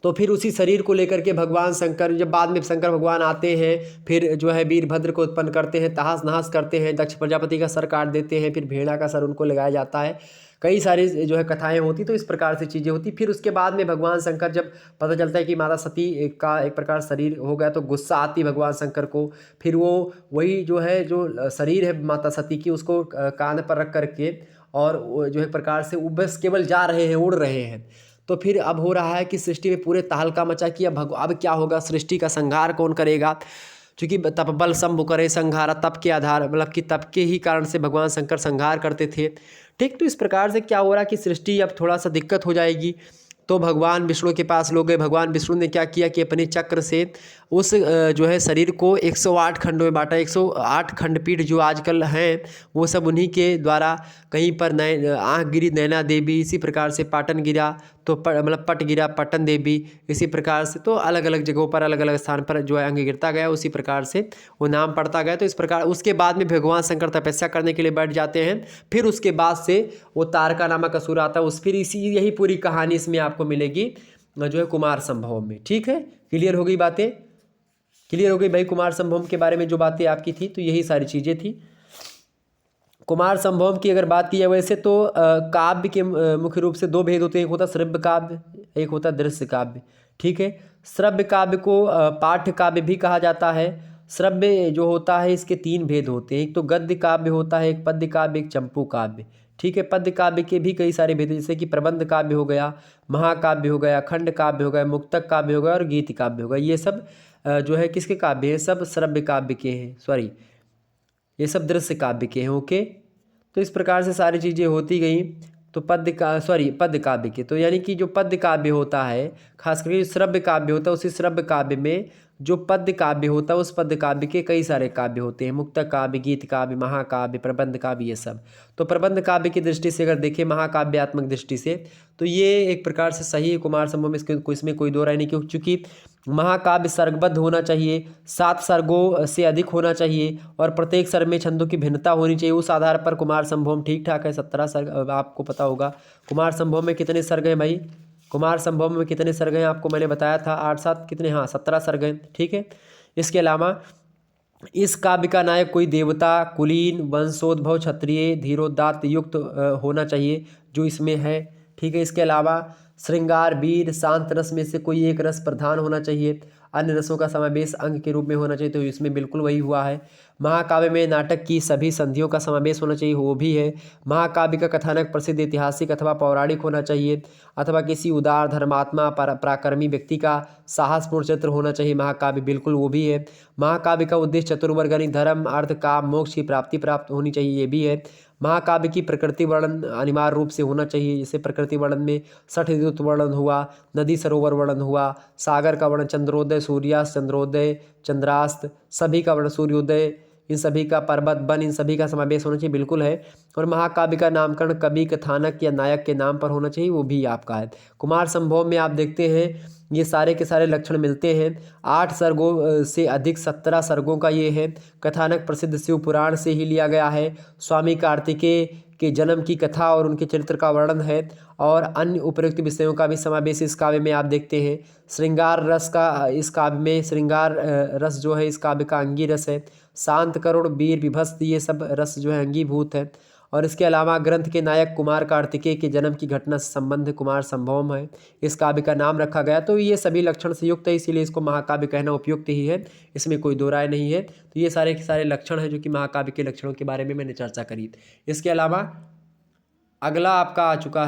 तो फिर उसी शरीर को लेकर के भगवान शंकर, जब बाद में शंकर भगवान आते हैं, फिर जो है वीरभद्र को उत्पन्न करते हैं, तहस नहस करते हैं, दक्ष प्रजापति का सर काट देते हैं, फिर भेड़ा का सर उनको लगाया जाता है। कई सारी जो है कथाएं होती, तो इस प्रकार से चीज़ें होती। फिर उसके बाद में भगवान शंकर, जब पता चलता है कि माता सती का एक प्रकार शरीर हो गया, तो गुस्सा आती भगवान शंकर को। फिर वो वही जो है, जो शरीर है माता सती की, उसको कांध पर रख करके और जो है प्रकार से वो बस केवल जा रहे हैं, उड़ रहे हैं। तो फिर अब हो रहा है कि सृष्टि में पूरे तहलका मचा कि अब क्या होगा, सृष्टि का संहार कौन करेगा। चूँकि तप बल शंभु करे संहार, तप के आधार, मतलब कि तप के ही कारण से भगवान शंकर संहार करते थे, ठीक। तो इस प्रकार से क्या हो रहा है कि सृष्टि अब थोड़ा सा दिक्कत हो जाएगी। तो भगवान विष्णु के पास लोग गए। भगवान विष्णु ने क्या किया कि अपने चक्र से उस जो है शरीर को 108 खंडों में बांटा। 108 खंडपीठ जो आजकल हैं वो सब उन्हीं के द्वारा, कहीं पर आँख गिरी नैना देवी, इसी प्रकार से पाटन गिरा तो मतलब पट गिरा पटन देवी, इसी प्रकार से तो अलग अलग जगहों पर अलग अलग स्थान पर जो है अंग गिरता गया, उसी प्रकार से वो नाम पड़ता गया। तो इस प्रकार उसके बाद में भगवान शंकर तपस्या करने के लिए बैठ जाते हैं। फिर उसके बाद से वो तारका नामक असुर आता है, फिर यही पूरी कहानी इसमें आपको मिलेगी जो है कुमार संभवम में। ठीक है, क्लियर हो गई बातें? क्लियर हो गई भाई? कुमार संभवम के बारे में जो बातें आपकी थी तो यही सारी चीज़ें थी। कुमार संभवम की अगर बात की जाए वैसे तो काव्य के मुख्य रूप से दो भेद होते हैं, एक होता श्रव्य काव्य, एक होता दृश्य काव्य। ठीक है, श्रव्य काव्य को पाठ्य काव्य भी कहा जाता है। श्रव्य जो होता है इसके तीन भेद होते हैं, एक तो गद्य काव्य होता है, एक पद्य काव्य, एक चंपू काव्य। ठीक है, पद्य काव्य के भी कई सारे भेद, जैसे कि प्रबंध काव्य हो गया, महाकाव्य हो गया, खंड काव्य हो गया, मुक्तक काव्य हो गया और गीत काव्य हो गया। ये सब जो है किसके काव्य हैं? सब श्रव्य काव्य के हैं, सॉरी ये सब दृश्य काव्य के हैं। ओके, तो इस प्रकार से सारी चीज़ें होती गई। तो पद्य काव्य के, तो यानी कि जो पद्य काव्य होता है, खास करके जो श्रव्य काव्य होता है, उसी श्रव्य काव्य में जो पद्य काव्य होता है उस पद्य काव्य के कई सारे काव्य होते हैं, मुक्तक काव्य, गीत काव्य, महाकाव्य, प्रबंध काव्य, ये सब। तो प्रबंध काव्य की दृष्टि से अगर देखें, महाकाव्यात्मक दृष्टि से, तो ये एक प्रकार से सही है कुमार संभव में, इसमें कोई दो राय नहीं, क्योंकि महाकाव्य सर्गबद्ध होना चाहिए, 7 सर्गों से अधिक होना चाहिए और प्रत्येक सर्ग में छंदों की भिन्नता होनी चाहिए। उस आधार पर कुमार संभवम ठीक ठाक है। 17 सर्ग आपको पता होगा। कुमार संभवम में कितने सर्ग हैं भाई? कुमार संभवम में कितने सर्ग हैं आपको मैंने बताया था, 8-7 कितने, हाँ 17 सर्ग हैं। ठीक है, इसके अलावा इस काव्य का नायक कोई देवता, कुलीन, वंशोद्भव, क्षत्रिय, धीरोदात्त युक्त होना चाहिए, जो इसमें है। ठीक है, इसके अलावा श्रृंगार, वीर, शांत रस में से कोई एक रस प्रधान होना चाहिए, अन्य रसों का समावेश अंग के रूप में होना चाहिए, तो इसमें बिल्कुल वही हुआ है। महाकाव्य में नाटक की सभी संधियों का समावेश होना चाहिए, वो भी है। महाकाव्य का कथानक प्रसिद्ध ऐतिहासिक अथवा पौराणिक होना चाहिए, अथवा किसी उदार धर्मात्मा पराक्रमी व्यक्ति का साहसपूर्ण चित्र होना चाहिए, महाकाव्य, बिल्कुल वो भी है। महाकाव्य का उद्देश्य चतुर्वर्ग यानी धर्म, अर्थ, काम, मोक्ष की प्राप्ति प्राप्त होनी चाहिए, ये भी है। महाकाव्य की प्रकृति वर्णन अनिवार्य रूप से होना चाहिए, जैसे प्रकृति वर्णन में 60 ऋतु वर्णन हुआ, नदी सरोवर वर्णन हुआ, सागर का वर्णन, चंद्रोदय, सूर्यास्त, चंद्रोदय, चंद्रास्त, सभी का वर्णन, सूर्योदय, इन सभी का, पर्वत, वन, इन सभी का समावेश होना चाहिए, बिल्कुल है। और महाकाव्य का नामकरण कवि, कथानक या नायक के नाम पर होना चाहिए, वो भी आपका है। कुमार संभव में आप देखते हैं ये सारे के सारे लक्षण मिलते हैं। 8 सर्गों से अधिक 17 सर्गों का ये है। कथानक प्रसिद्ध शिव पुराण से ही लिया गया है। स्वामी कार्तिकेय के जन्म की कथा और उनके चरित्र का वर्णन है, और अन्य उपयुक्त विषयों का भी समावेश इस काव्य में आप देखते हैं। श्रृंगार रस का इस काव्य में, श्रृंगार रस जो है इस काव्य का अंगी रस है। शांत, करुण, वीर, विभत्स, ये सब रस जो है अंगीभूत है। और इसके अलावा ग्रंथ के नायक कुमार कार्तिकेय के जन्म की घटना से संबंध कुमार संभवम है, इस काव्य का नाम रखा गया। तो ये सभी लक्षण से युक्त है, इसीलिए इसको महाकाव्य कहना उपयुक्त ही है, इसमें कोई दो राय नहीं है। तो ये सारे के सारे लक्षण हैं जो कि महाकाव्य के लक्षणों के बारे में मैंने चर्चा करी। इसके अलावा अगला आपका आ चुका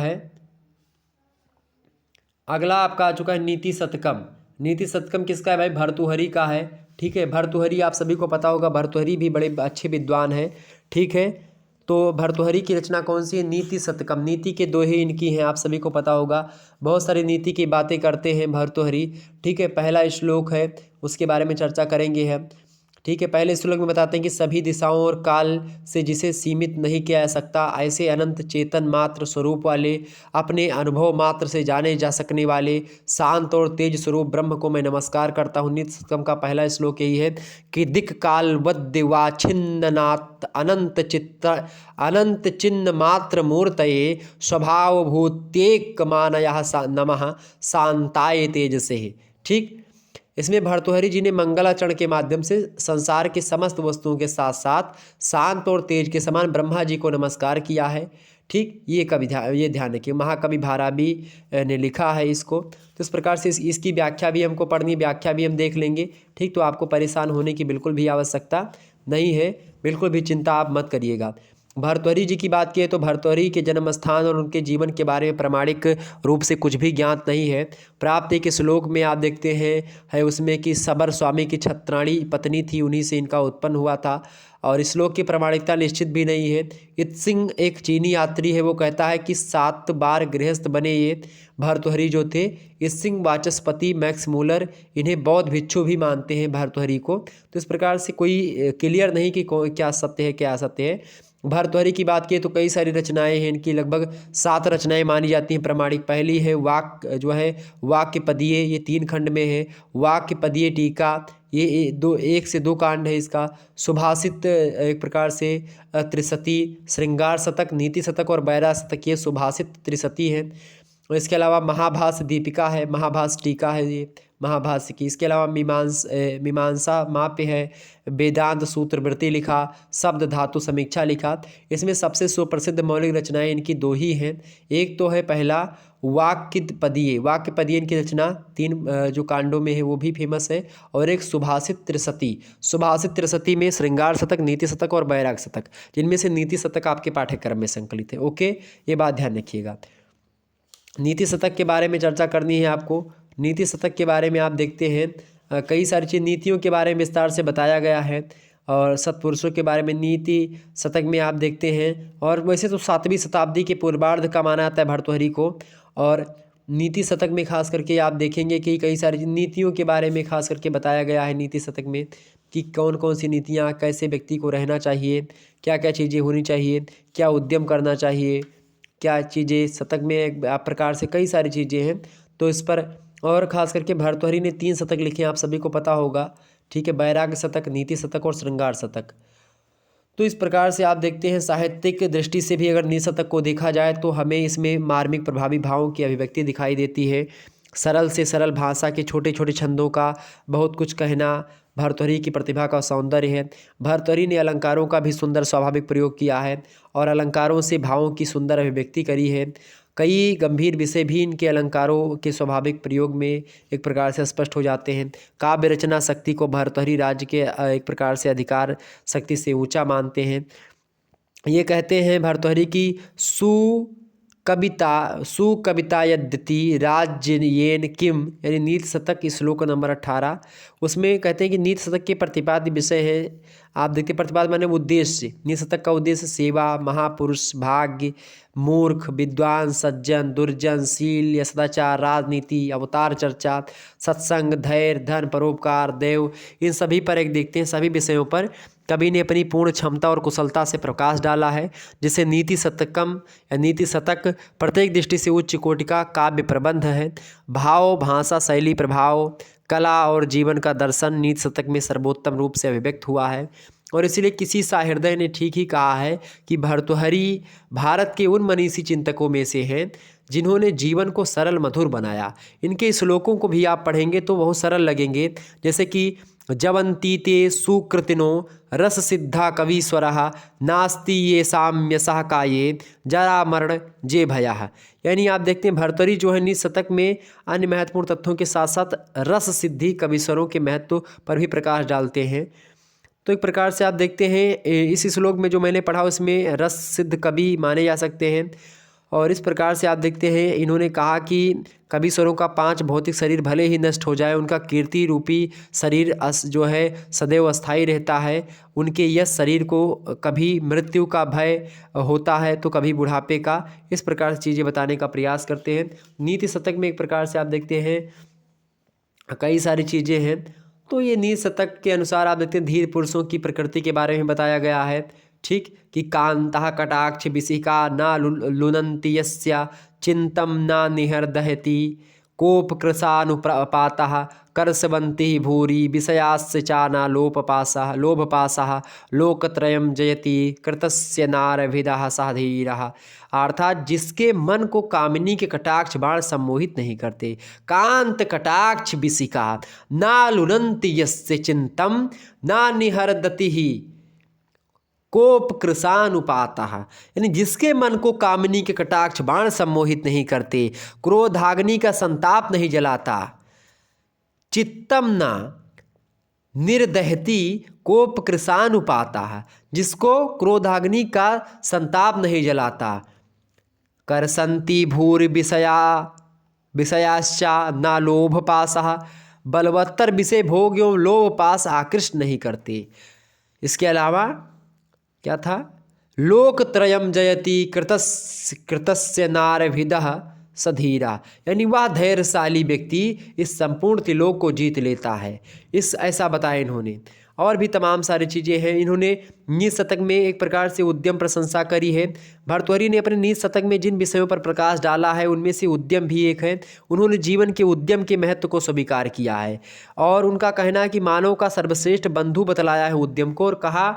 है नीति शतकम। नीति शतकम किसका है भाई? भर्तृहरि का है। ठीक है, भर्तृहरि आप सभी को पता होगा, भर्तृहरि भी बड़े अच्छे विद्वान हैं। ठीक है, तो भर्तृहरि की रचना कौन सी है? नीति शतकम। नीति के दोहे इनकी हैं, आप सभी को पता होगा। बहुत सारी नीति की बातें करते हैं भर्तृहरि। ठीक है, पहला श्लोक है, उसके बारे में चर्चा करेंगे हम। ठीक है, पहले श्लोक में बताते हैं कि सभी दिशाओं और काल से जिसे सीमित नहीं किया जा सकता, ऐसे अनंत चेतन मात्र स्वरूप वाले, अपने अनुभव मात्र से जाने जा सकने वाले, शांत और तेज स्वरूप ब्रह्म को मैं नमस्कार करता हूँ। नीति शतकम का पहला श्लोक यही है कि दिक् काल वद्यवाछिन्ननात् अनंत चिन्ह मात्र मूर्तये स्वभावभूत्येक मानयः नमः शांताय तेजसे। ठीक, इसमें भर्तृहरि जी ने मंगलाचरण के माध्यम से संसार के समस्त वस्तुओं के साथ साथ शांत और तेज के समान ब्रह्मा जी को नमस्कार किया है। ठीक, ये ध्यान रखिए, महाकवि भारवी ने लिखा है इसको। तो इस प्रकार से इसकी व्याख्या भी हमको पढ़नी, व्याख्या भी हम देख लेंगे। ठीक, तो आपको परेशान होने की बिल्कुल भी आवश्यकता नहीं है, बिल्कुल भी चिंता आप मत करिएगा। भर्तृहरि जी की बात की तो भर्तृहरि के जन्म स्थान और उनके जीवन के बारे में प्रामाणिक रूप से कुछ भी ज्ञात नहीं है। प्राप्त एक श्लोक में आप देखते हैं है उसमें कि सबर स्वामी की छत्राणी पत्नी थी, उन्हीं से इनका उत्पन्न हुआ था। और इस श्लोक की प्रामाणिकता निश्चित भी नहीं है। इत्सिंग एक चीनी यात्री है, वो कहता है कि 7 बार गृहस्थ बने ये भर्तृहरि जो थे। इत्सिंग वाचस्पति मैक्स मूलर इन्हें बौद्ध भिक्षु भी मानते हैं भर्तृहरि को। तो इस प्रकार से कोई क्लियर नहीं कि क्या सत्य है क्या असत्य है। भर्तृहरि की बात की तो कई सारी रचनाएं हैं इनकी, लगभग 7 रचनाएं मानी जाती हैं प्रमाणिक। पहली है वाक्यपदीय, ये 3 खंड में है। वाक्यपदीय टीका, ये 1 से 2 कांड है इसका। सुभाषित एक प्रकार से त्रिशती, श्रृंगार शतक, नीति शतक और बैरा शतक, ये सुभाषित त्रिशती है। और इसके अलावा महाभाष्य दीपिका है, महाभाष्य टीका है ये महाभाष्य की। इसके अलावा मीमांसा माप्य है, वेदांत सूत्र वृत्ति लिखा, शब्द धातु समीक्षा लिखा। इसमें सबसे सुप्रसिद्ध मौलिक रचनाएं इनकी 2 ही हैं। एक तो है पहला वाक्यपदीय, वाक्यपदीय इनकी रचना 3 जो कांडों में है वो भी फेमस है। और एक सुभाषित त्रिशती, सुभाषित त्रिशती में श्रृंगार शतक, नीति शतक और बैराग शतक, जिनमें से नीति शतक आपके पाठ्यक्रम में संकलित है। ओके, ये बात ध्यान रखिएगा। नीति शतक के बारे में चर्चा करनी है आपको। नीति शतक के बारे में आप देखते हैं कई सारी चीज़ नीतियों के बारे में विस्तार से बताया गया है। और सत्पुरुषों के बारे में नीति शतक में आप देखते हैं। और वैसे तो 7वीं शताब्दी के पूर्वार्ध का माना जाता है भर्तृहरि को। और नीति शतक में खास करके आप देखेंगे कि कई सारी नीतियों के बारे में खास करके बताया गया है नीति शतक में, कि कौन कौन सी नीतियाँ, कैसे व्यक्ति को रहना चाहिए, क्या क्या चीज़ें होनी चाहिए, क्या उद्यम करना चाहिए, क्या चीज़ें शतक में एक प्रकार से कई सारी चीज़ें हैं। तो इस पर और ख़ास करके भर्तृहरि ने 3 शतक लिखे हैं, आप सभी को पता होगा, ठीक है, वैराग्य शतक, नीति शतक और श्रृंगार शतक। तो इस प्रकार से आप देखते हैं साहित्यिक दृष्टि से भी अगर नीति शतक को देखा जाए तो हमें इसमें मार्मिक प्रभावी भावों की अभिव्यक्ति दिखाई देती है। सरल से सरल भाषा के छोटे छोटे छंदों का बहुत कुछ कहना भर्तृहरि की प्रतिभा का सौंदर्य है। भर्तृहरि ने अलंकारों का भी सुंदर स्वाभाविक प्रयोग किया है और अलंकारों से भावों की सुंदर अभिव्यक्ति करी है। कई गंभीर विषय भी इनके अलंकारों के स्वाभाविक प्रयोग में एक प्रकार से स्पष्ट हो जाते हैं। काव्य रचना शक्ति को भर्तृहरि राज्य के एक प्रकार से अधिकार शक्ति से ऊंचा मानते हैं। ये कहते हैं भर्तृहरि की सुकविता यद्यति राज्येन किम, यानी नीति शतक श्लोक नंबर 18, उसमें कहते हैं कि नीति शतक के प्रतिपाद्य विषय है। आप देखते प्रतिपाद्य माने उद्देश्य, नीति शतक का उद्देश्य सेवा, महापुरुष, भाग्य, मूर्ख, विद्वान, सज्जन, दुर्जन, शील या सदाचार, राजनीति, अवतार चर्चा, सत्संग, धैर्य, धन, परोपकार, देव, इन सभी पर एक देखते हैं। सभी विषयों पर कवि ने अपनी पूर्ण क्षमता और कुशलता से प्रकाश डाला है, जिसे नीति शतकम या नीति शतक प्रत्येक दृष्टि से उच्च कोटि का काव्य प्रबंध है। भाव, भाषा, शैली, प्रभाव, कला और जीवन का दर्शन नीति शतक में सर्वोत्तम रूप से अभिव्यक्त हुआ है। और इसीलिए किसी सहृदय ने ठीक ही कहा है कि भर्तृहरि भारत के उन मनीषी चिंतकों में से हैं जिन्होंने जीवन को सरल मधुर बनाया। इनके श्लोकों को भी आप पढ़ेंगे तो बहुत सरल लगेंगे, जैसे कि जवंती ते सुकृतिनो रस सिद्धा कवीश्वरः नास्ति ये साम्यसः काये जरा मरण जे भयः। यानी आप देखते हैं भर्तृहरि जो है नीति शतक में अन्य महत्वपूर्ण तथ्यों के साथ साथ रस सिद्धि कवीश्वरों के महत्व पर भी प्रकाश डालते हैं। तो एक प्रकार से आप देखते हैं इस श्लोक में जो मैंने पढ़ा उसमें रस सिद्ध कवि माने जा सकते हैं। और इस प्रकार से आप देखते हैं इन्होंने कहा कि कवीश्वरों का 5 भौतिक शरीर भले ही नष्ट हो जाए, उनका कीर्ति रूपी शरीर जो है सदैव अस्थायी रहता है। उनके यश शरीर को कभी मृत्यु का भय होता है तो कभी बुढ़ापे का। इस प्रकार से चीज़ें बताने का प्रयास करते हैं। नीति शतक में एक प्रकार से आप देखते हैं कई सारी चीज़ें हैं। तो ये नीति शतक के अनुसार आप देखते हैं धीर पुरुषों की प्रकृति के बारे में बताया गया है, ठीक, कि कांतः कटाक्ष विशिका न लुनन्ति यस्या चिंतम न निहरदहति कोप कृशानुपातः करसवंती भूरि विषयास्य चाना लोभपाशः लोकत्रयं जयति कृतस्य नारभिदः सह धीरः। अर्थात जिसके मन को कामिनी के कटाक्ष बाण सम्मोहित नहीं करते। कांत कटाक्ष विशिका न लुनन्ति यस्य चिंतम न निहरदति कोप कृशानुपातः, यानी जिसके मन को कामिनी के कटाक्ष बाण सम्मोहित नहीं करते, क्रोधाग्नि का संताप नहीं जलाता, चित्तम ना निर्दहती कोप कृशानुपाता, जिसको क्रोधाग्नि का संताप नहीं जलाता। करसंती भूरि विषयाश्चा न लोभ पाशः, बलवत्तर विषय भोग एवं लोभ पास आकृष्ट नहीं करते। इसके अलावा क्या था, लोकत्रयम जयति कृतस्य नारभिदः सधीरा, यानी वह धैर्यशाली व्यक्ति इस संपूर्ण त्रिलोक को जीत लेता है। इस ऐसा बताया इन्होंने। और भी तमाम सारी चीज़ें हैं। इन्होंने नीति शतक में एक प्रकार से उद्यम प्रशंसा करी है। भर्तृहरि ने अपने नीति शतक में जिन विषयों पर प्रकाश डाला है उनमें से उद्यम भी एक है। उन्होंने जीवन के उद्यम के महत्व को स्वीकार किया है और उनका कहना है कि मानव का सर्वश्रेष्ठ बंधु बतलाया है उद्यम को, और कहा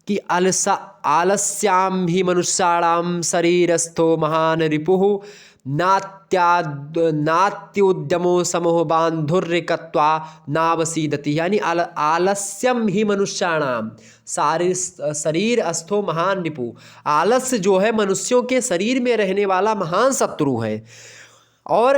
कि आलस्याम ही मनुष्याणाम शरीरस्थो महान रिपुः नात्युद्यमो समो बांधुर्यकत्वा नावसीदति, यानी आलस्यम ही मनुष्याणाम शरीर अस्थो महान रिपु, आलस्य जो है मनुष्यों के शरीर में रहने वाला महान शत्रु है। और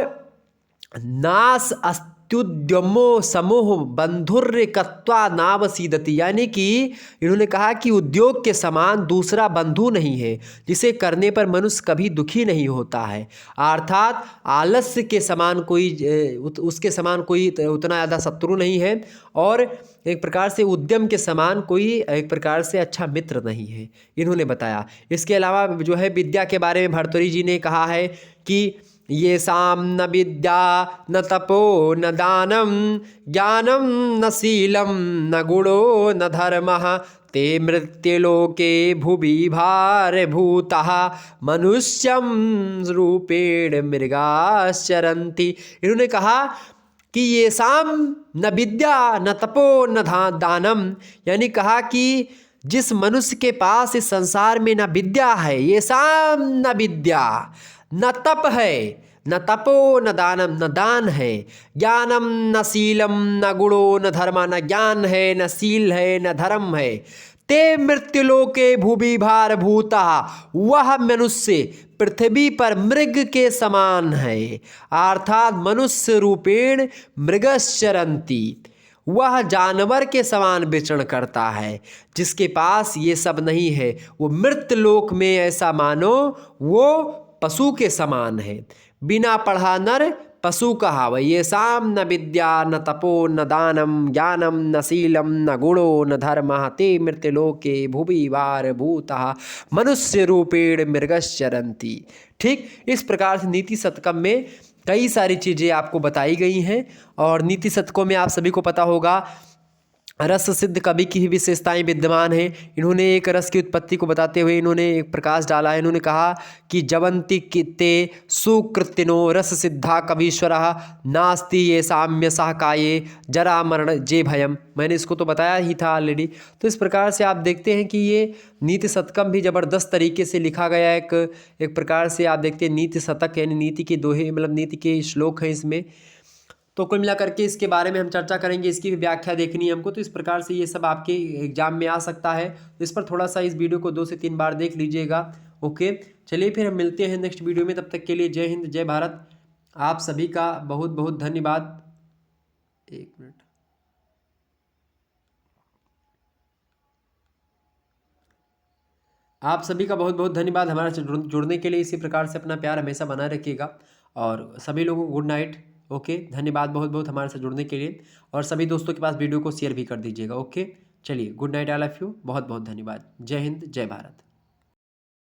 नास अत्युद्यमो समोह बंधुर्यकत्वा नावसीदति, यानी कि इन्होंने कहा कि उद्योग के समान दूसरा बंधु नहीं है जिसे करने पर मनुष्य कभी दुखी नहीं होता है। अर्थात आलस्य के समान कोई उसके समान कोई उतना ज़्यादा शत्रु नहीं है, और एक प्रकार से उद्यम के समान कोई एक प्रकार से अच्छा मित्र नहीं है, इन्होंने बताया। इसके अलावा जो है विद्या के बारे में भर्तृहरि जी ने कहा है कि ये साम न विद्या न तपो न दानम ज्ञानम न शीलम न गुणो न धर्मः ते मृत्युलोके भुवि भारभूतः मनुष्यम रूपेण मृगाश्चरन्ति। इन्होंने कहा कि ये साम न विद्या न तपो न दानम, यानी कहा कि जिस मनुष्य के पास इस संसार में न विद्या है, ये साम न विद्या न तप है, न तपो न दानम, न दान है, ज्ञानम न शीलम न गुणो न धर्म, न ज्ञान है न शील है न धर्म है, ते मृत्युलोके भुवि भारभूता, वह मनुष्य पृथ्वी पर मृग के समान है। अर्थात मनुष्य रूपेण मृगश्चरन्ति, वह जानवर के समान विचरण करता है। जिसके पास ये सब नहीं है वो मृत्युलोक में ऐसा मानो वो पशु के समान है। बिना पढ़ा नर पशु कहावै, ये साम न विद्या न तपो न दानम ज्ञानम न शीलम न गुणो न धर्मः ते मृत्युलोके भुवि भारभूतः मनुष्य रूपेण मृगश्चरन्ति। ठीक इस प्रकार से नीति शतकम में कई सारी चीज़ें आपको बताई गई हैं। और नीति शतकों में आप सभी को पता होगा रस सिद्ध कवि की ही विशेषताएं विद्यमान हैं। इन्होंने एक रस की उत्पत्ति को बताते हुए इन्होंने एक प्रकाश डाला है। इन्होंने कहा कि जवंती किते सुकृतिनो रस सिद्धा कवीश्वरः नास्ति ये साम्य सहकाये जरा मरण जे भयम। मैंने इसको तो बताया ही था ऑलरेडी। तो इस प्रकार से आप देखते हैं कि ये नीति शतकम भी ज़बरदस्त तरीके से लिखा गया एक प्रकार से आप देखते हैं नीति शतक यानी नीति के दोहे मतलब नीति के श्लोक हैं इसमें। तो कुल मिला करके इसके बारे में हम चर्चा करेंगे, इसकी भी व्याख्या देखनी है हमको। तो इस प्रकार से ये सब आपके एग्जाम में आ सकता है। तो इस पर थोड़ा सा इस वीडियो को 2 से 3 बार देख लीजिएगा। ओके चलिए फिर हम मिलते हैं नेक्स्ट वीडियो में। तब तक के लिए जय हिंद जय भारत। आप सभी का बहुत बहुत धन्यवाद। 1 मिनट। आप सभी का बहुत बहुत धन्यवाद हमारे से जुड़ने के लिए। इसी प्रकार से अपना प्यार हमेशा बनाए रखिएगा और सभी लोगों को गुड नाइट। ओके धन्यवाद बहुत बहुत हमारे साथ जुड़ने के लिए। और सभी दोस्तों के पास वीडियो को शेयर भी कर दीजिएगा। ओके चलिए good night, I love you, बहुत बहुत धन्यवाद। जय हिंद जय भारत।